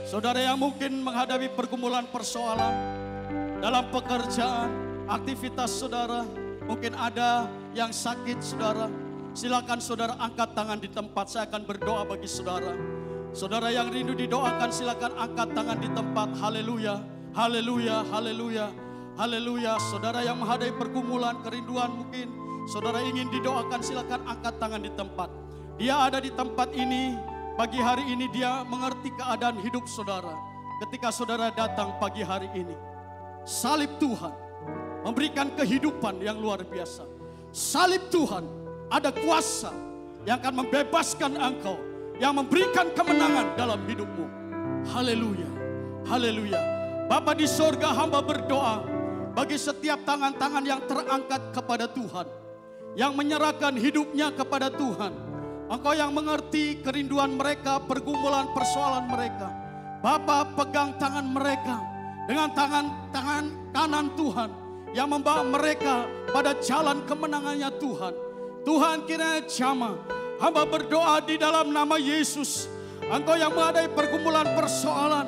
Saudara yang mungkin menghadapi pergumulan persoalan dalam pekerjaan, aktivitas saudara. Mungkin ada yang sakit saudara. Silakan saudara angkat tangan di tempat, saya akan berdoa bagi saudara. Saudara yang rindu didoakan silakan angkat tangan di tempat. Haleluya, haleluya, haleluya, haleluya. Saudara yang menghadapi pergumulan, kerinduan mungkin saudara ingin didoakan silakan angkat tangan di tempat. Dia ada di tempat ini, pagi hari ini dia mengerti keadaan hidup saudara. Ketika saudara datang pagi hari ini, salib Tuhan memberikan kehidupan yang luar biasa. Salib Tuhan ada kuasa yang akan membebaskan engkau, yang memberikan kemenangan dalam hidupmu. Haleluya, haleluya. Bapa di sorga, hamba berdoa bagi setiap tangan-tangan yang terangkat kepada Tuhan, yang menyerahkan hidupnya kepada Tuhan. Engkau yang mengerti kerinduan mereka, pergumulan persoalan mereka. Bapa, pegang tangan mereka dengan tangan kanan Tuhan yang membawa mereka pada jalan kemenangannya Tuhan. Tuhan kiranya jamah, hamba berdoa di dalam nama Yesus. Engkau yang menghadapi pergumulan persoalan,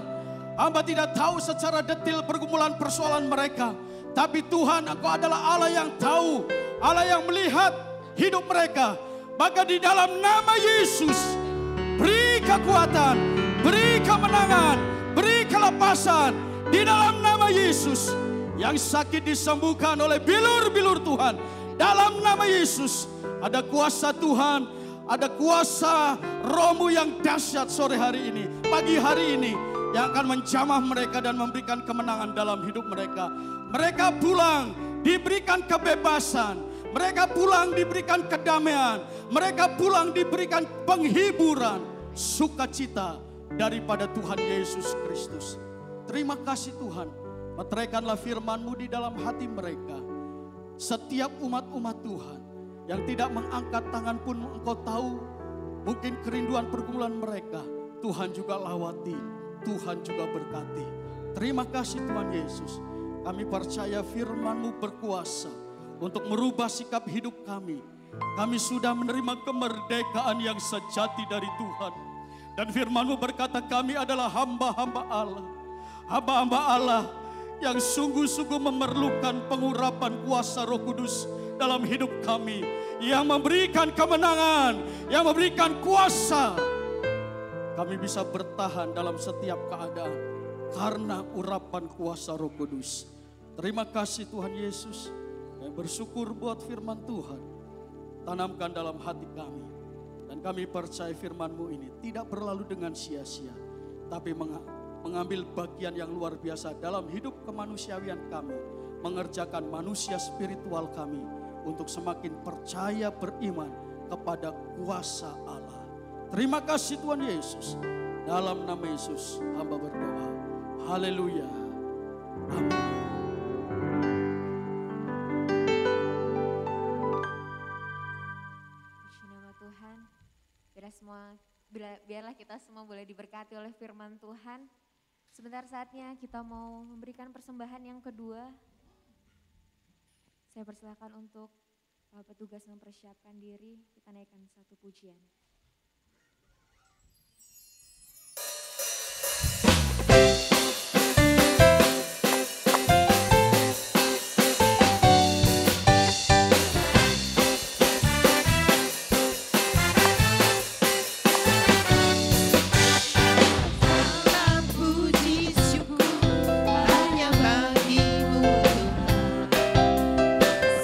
hamba tidak tahu secara detail pergumulan persoalan mereka. Tapi Tuhan, Engkau adalah Allah yang tahu, Allah yang melihat hidup mereka. Maka di dalam nama Yesus, beri kekuatan, beri kemenangan, beri kelepasan. Di dalam nama Yesus, yang sakit disembuhkan oleh bilur-bilur Tuhan. Dalam nama Yesus, ada kuasa Tuhan, ada kuasa Roh-Mu yang dahsyat sore hari ini, pagi hari ini, yang akan menjamah mereka dan memberikan kemenangan dalam hidup mereka. Mereka pulang, diberikan kebebasan. Mereka pulang diberikan kedamaian. Mereka pulang diberikan penghiburan, sukacita daripada Tuhan Yesus Kristus. Terima kasih Tuhan. Meteraikanlah firman-Mu di dalam hati mereka. Setiap umat-umat Tuhan yang tidak mengangkat tangan pun Engkau tahu mungkin kerinduan pergumulan mereka. Tuhan juga lawati, Tuhan juga berkati. Terima kasih Tuhan Yesus. Kami percaya firman-Mu berkuasa untuk merubah sikap hidup kami. Kami sudah menerima kemerdekaan yang sejati dari Tuhan. Dan firman-Mu berkata kami adalah hamba-hamba Allah. Hamba-hamba Allah yang sungguh-sungguh memerlukan pengurapan kuasa Roh Kudus dalam hidup kami. Yang memberikan kemenangan, yang memberikan kuasa. Kami bisa bertahan dalam setiap keadaan karena urapan kuasa Roh Kudus. Terima kasih Tuhan Yesus. Kami bersyukur buat firman Tuhan. Tanamkan dalam hati kami. Dan kami percaya firman-Mu ini tidak berlalu dengan sia-sia. Tapi mengambil bagian yang luar biasa dalam hidup kemanusiaan kami. Mengerjakan manusia spiritual kami. Untuk semakin percaya beriman kepada kuasa Allah. Terima kasih Tuhan Yesus. Dalam nama Yesus hamba berdoa. Haleluya. Amin. Biarlah kita semua boleh diberkati oleh firman Tuhan. Sebentar saatnya kita mau memberikan persembahan yang kedua. Saya persilakan untuk petugas mempersiapkan diri. Kita naikkan satu pujian.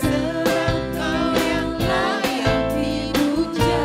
Sebab Kau yang layak dipuja.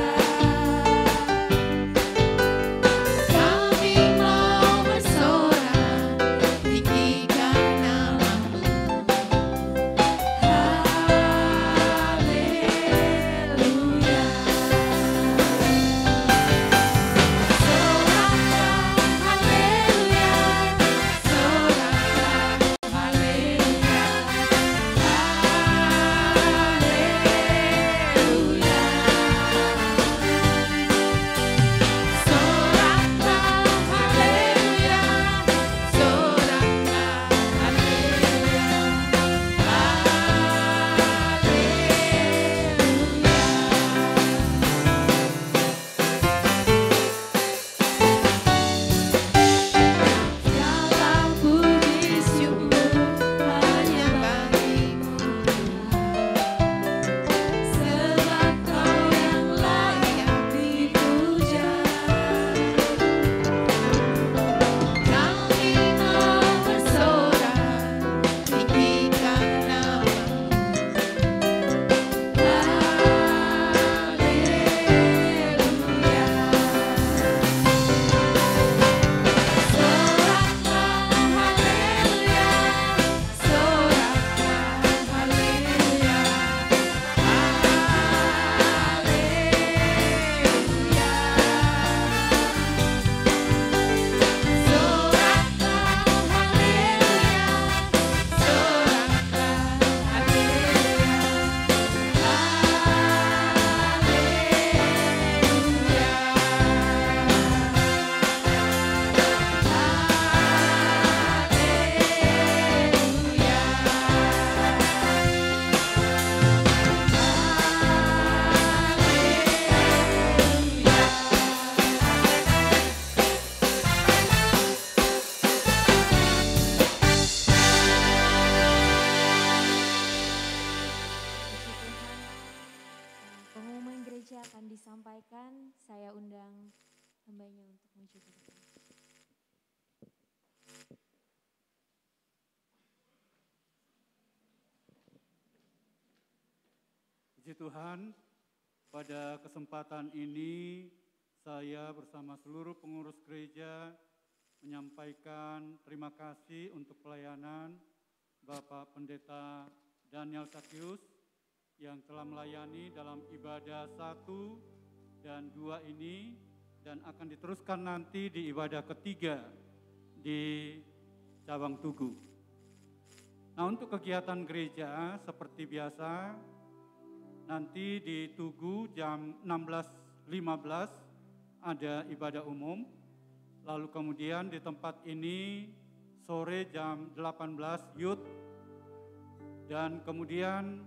sampaikan, saya undang hambanya untuk maju ke depan. Puji Tuhan, pada kesempatan ini saya bersama seluruh pengurus gereja menyampaikan terima kasih untuk pelayanan Bapak Pendeta Daniel Sakius yang telah melayani dalam ibadah 1 dan 2 ini dan akan diteruskan nanti di ibadah ketiga di Cabang Tugu. Nah, untuk kegiatan gereja seperti biasa, nanti di Tugu jam 16.15 ada ibadah umum. Lalu kemudian di tempat ini sore jam 18 youth. Dan kemudian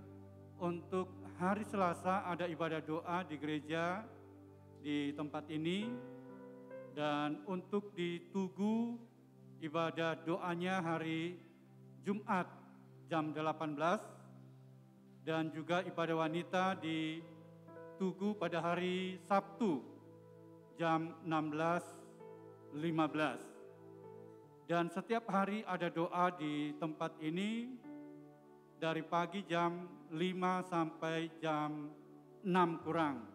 untuk hari Selasa ada ibadah doa di gereja di tempat ini. Dan untuk di Tugu ibadah doanya hari Jumat jam 18. Dan juga ibadah wanita di Tugu pada hari Sabtu jam 16.15. Dan setiap hari ada doa di tempat ini dari pagi jam 5 sampai jam 6 kurang.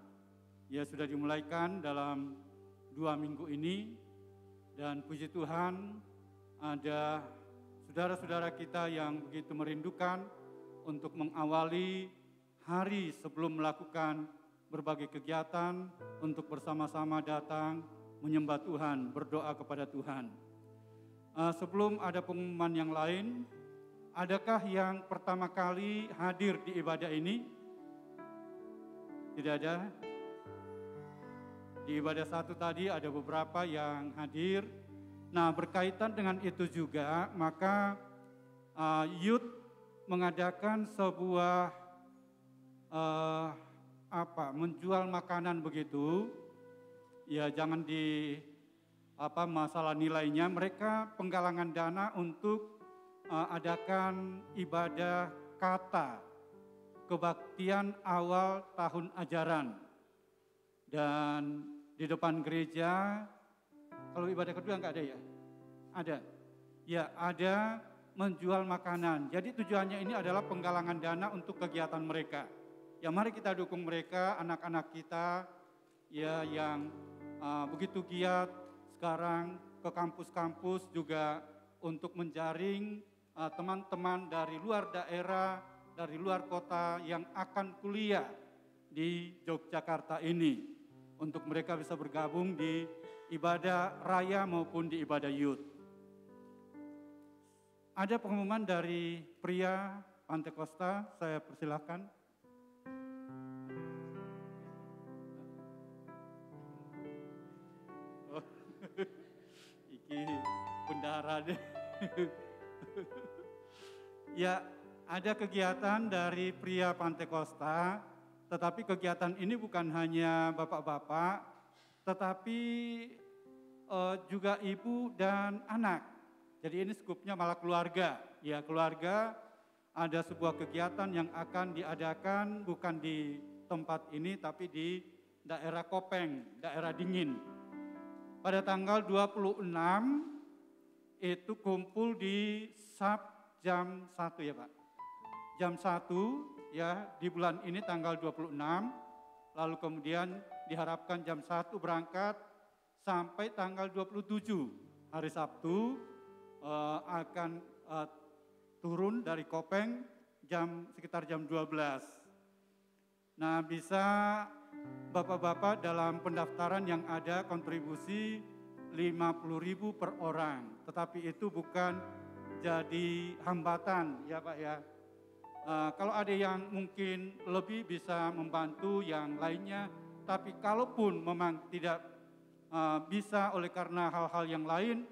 Ya, sudah dimulaikan dalam 2 minggu ini. Dan puji Tuhan ada saudara-saudara kita yang begitu merindukan untuk mengawali hari sebelum melakukan berbagai kegiatan untuk bersama-sama datang menyembah Tuhan, berdoa kepada Tuhan. Sebelum ada pengumuman yang lain, adakah yang pertama kali hadir di ibadah ini? Tidak ada. Di ibadah 1 tadi ada beberapa yang hadir. Nah, berkaitan dengan itu juga, maka youth mengadakan sebuah menjual makanan begitu. Ya, jangan di masalah nilainya. Mereka penggalangan dana untuk adakan ibadah kata kebaktian awal tahun ajaran. Dan di depan gereja, kalau ibadah kedua enggak ada ya? Ada. Ya, ada menjual makanan. Jadi tujuannya ini adalah penggalangan dana untuk kegiatan mereka. Ya, mari kita dukung mereka, anak-anak kita ya yang begitu giat sekarang ke kampus-kampus juga untuk menjaring teman-teman dari luar daerah, dari luar kota yang akan kuliah di Yogyakarta ini. Untuk mereka bisa bergabung di ibadah raya maupun di ibadah youth. Ada pengumuman dari pria Pantai Kosta, saya persilahkan. Oh, iki bendara deh. Ya, ada kegiatan dari pria Pantai Kosta, tetapi kegiatan ini bukan hanya bapak-bapak, tetapi juga ibu dan anak. Jadi ini skupnya malah keluarga. Ya, keluarga ada sebuah kegiatan yang akan diadakan bukan di tempat ini tapi di daerah Kopeng, daerah dingin. Pada tanggal 26 itu kumpul di SAP jam 1 ya Pak. Jam 1 ya di bulan ini tanggal 26. Lalu kemudian diharapkan jam 1 berangkat sampai tanggal 27 hari Sabtu. Akan turun dari Kopeng sekitar jam 12. Nah, bisa bapak-bapak dalam pendaftaran yang ada kontribusi 50.000 per orang. Tetapi itu bukan jadi hambatan ya Pak ya. Kalau ada yang mungkin lebih bisa membantu yang lainnya. Tapi kalaupun memang tidak bisa oleh karena hal-hal yang lain,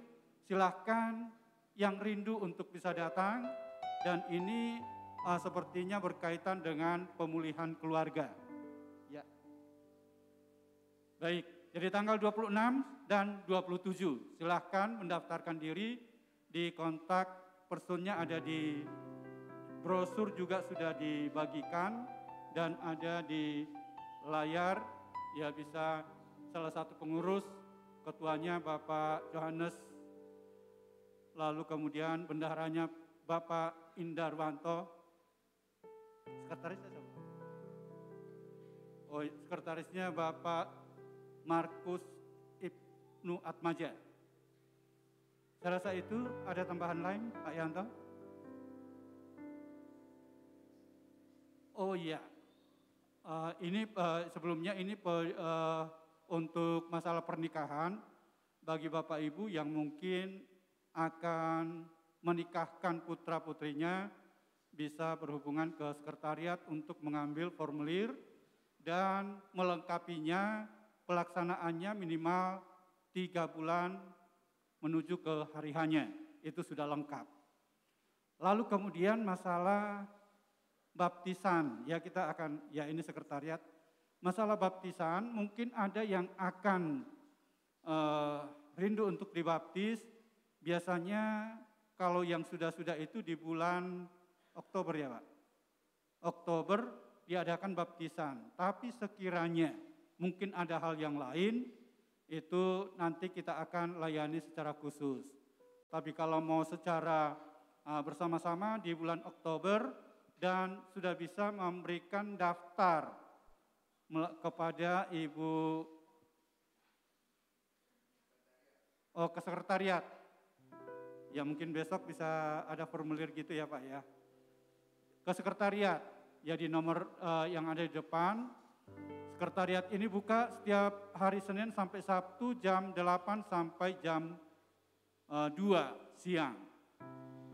silahkan yang rindu untuk bisa datang, dan ini sepertinya berkaitan dengan pemulihan keluarga. Ya. Baik, jadi tanggal 26 dan 27, silahkan mendaftarkan diri di kontak personnya ada di brosur juga sudah dibagikan dan ada di layar ya bisa salah satu pengurus, ketuanya Bapak Johannes, lalu kemudian bendaharanya Bapak Indarwanto, sekretarisnya siapa? Oh, sekretarisnya Bapak Markus Ibnu Atmaja. Saya rasa itu. Ada tambahan lain, Pak Yanto? Oh iya, ini sebelumnya ini untuk masalah pernikahan bagi Bapak Ibu yang mungkin akan menikahkan putra putrinya, bisa berhubungan ke sekretariat untuk mengambil formulir dan melengkapinya. Pelaksanaannya minimal 3 bulan menuju ke hari hanya, itu sudah lengkap. Lalu kemudian masalah baptisan, ya kita akan, ya ini sekretariat. Masalah baptisan mungkin ada yang akan rindu untuk dibaptis. Biasanya kalau yang sudah-sudah itu di bulan Oktober ya Pak. Oktober diadakan baptisan, tapi sekiranya mungkin ada hal yang lain, itu nanti kita akan layani secara khusus. Tapi kalau mau secara bersama-sama di bulan Oktober dan sudah bisa memberikan daftar kepada Ibu ke sekretariat. Ya mungkin besok bisa ada formulir gitu ya Pak ya. Ke sekretariat, ya di nomor yang ada di depan. Sekretariat ini buka setiap hari Senin sampai Sabtu jam 8 sampai jam 2 siang.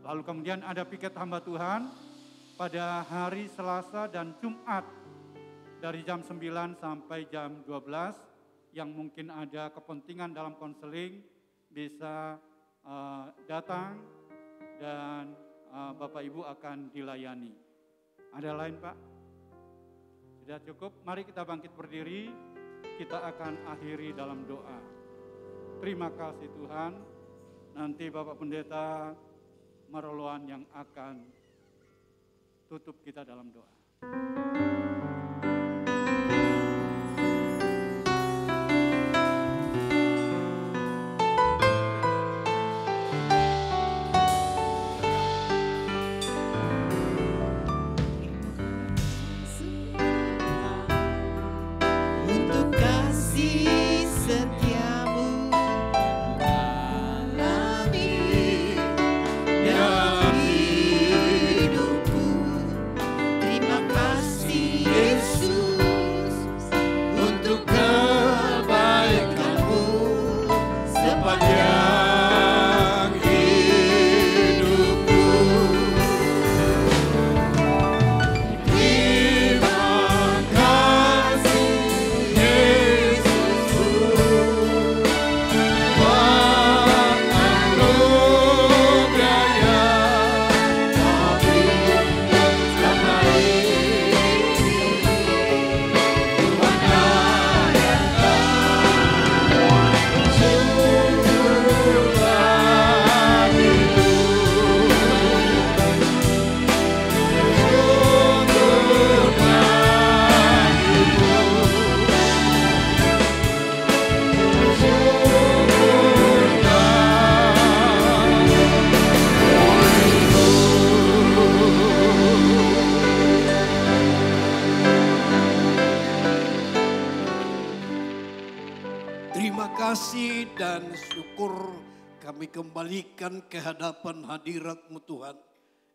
Lalu kemudian ada piket hamba Tuhan pada hari Selasa dan Jumat dari jam 9 sampai jam 12. Yang mungkin ada kepentingan dalam konseling bisa datang dan Bapak Ibu akan dilayani. Ada lain Pak? Sudah cukup, mari kita bangkit berdiri, kita akan akhiri dalam doa. Terima kasih Tuhan, nanti Bapak Pendeta Maroloan yang akan tutup kita dalam doa. kasih dan syukur kami kembalikan ke hadapan hadirat-Mu Tuhan.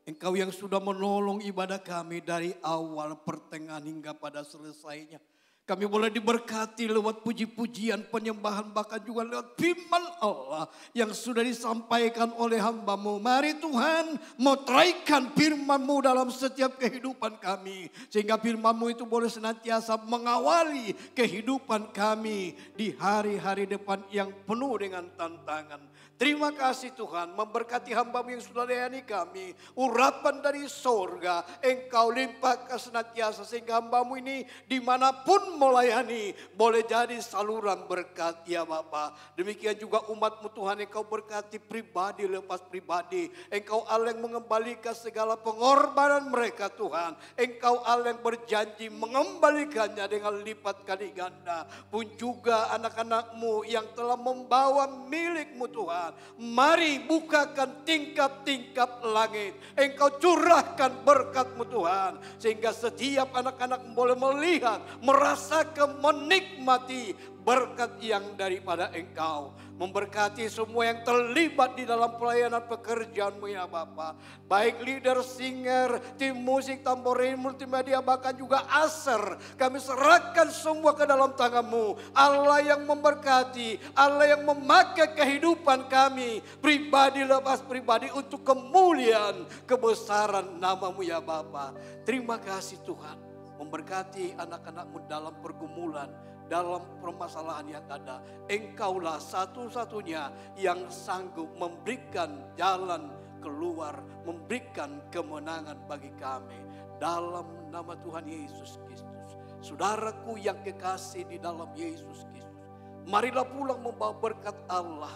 Engkau yang sudah menolong ibadah kami dari awal, pertengahan hingga pada selesainya. Kami boleh diberkati lewat puji-pujian, penyembahan, bahkan juga lewat firman Allah yang sudah disampaikan oleh hamba-Mu. Mari Tuhan meteraikan firman-Mu dalam setiap kehidupan kami. Sehingga firman-Mu itu boleh senantiasa mengawali kehidupan kami di hari-hari depan yang penuh dengan tantangan. Terima kasih Tuhan, memberkati hamba-Mu yang sudah layani kami. Urapan dari sorga, Engkau limpahkan senantiasa sehingga hamba-Mu ini dimanapun melayani, boleh jadi saluran berkat ya Bapa. Demikian juga umat-Mu Tuhan, Engkau berkati pribadi lepas pribadi. Engkau Allah yang mengembalikan segala pengorbanan mereka Tuhan. Engkau Allah yang berjanji mengembalikannya dengan lipat kali ganda. Pun juga anak-anak-Mu yang telah membawa milik-Mu Tuhan. Mari bukakan tingkap-tingkap langit. Engkau curahkan berkat-Mu Tuhan. Sehingga setiap anak-anak boleh melihat, merasakan, menikmati berkat yang daripada Engkau. Memberkati semua yang terlibat di dalam pelayanan pekerjaan-Mu ya Bapa. Baik leader, singer, tim musik, tamborin, multimedia, bahkan juga aser. Kami serahkan semua ke dalam tangan-Mu. Allah yang memberkati, Allah yang memakai kehidupan kami. Pribadi lepas pribadi untuk kemuliaan, kebesaran nama-Mu ya Bapa. Terima kasih Tuhan. Memberkati anak-anak-Mu dalam pergumulan, dalam permasalahan yang ada. Engkaulah satu-satunya yang sanggup memberikan jalan keluar, memberikan kemenangan bagi kami. Dalam nama Tuhan Yesus Kristus. Saudaraku yang kekasih di dalam Yesus Kristus, marilah pulang membawa berkat Allah.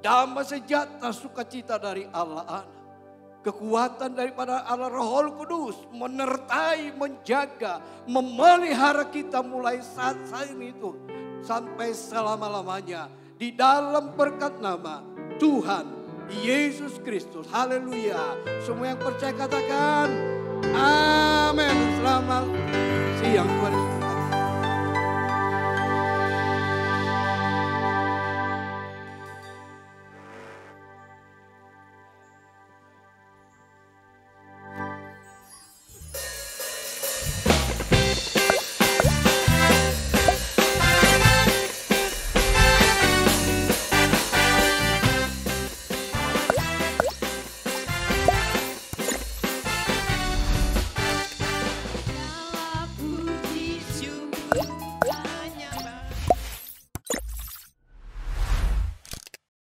Damai sejahtera, sukacita dari Allah Anak. Kekuatan daripada Allah Roh Kudus menyertai, menjaga, memelihara kita mulai saat ini itu sampai selama-lamanya di dalam berkat nama Tuhan Yesus Kristus. Haleluya. Semua yang percaya katakan amin. Selamat siang Tuhan Yesus.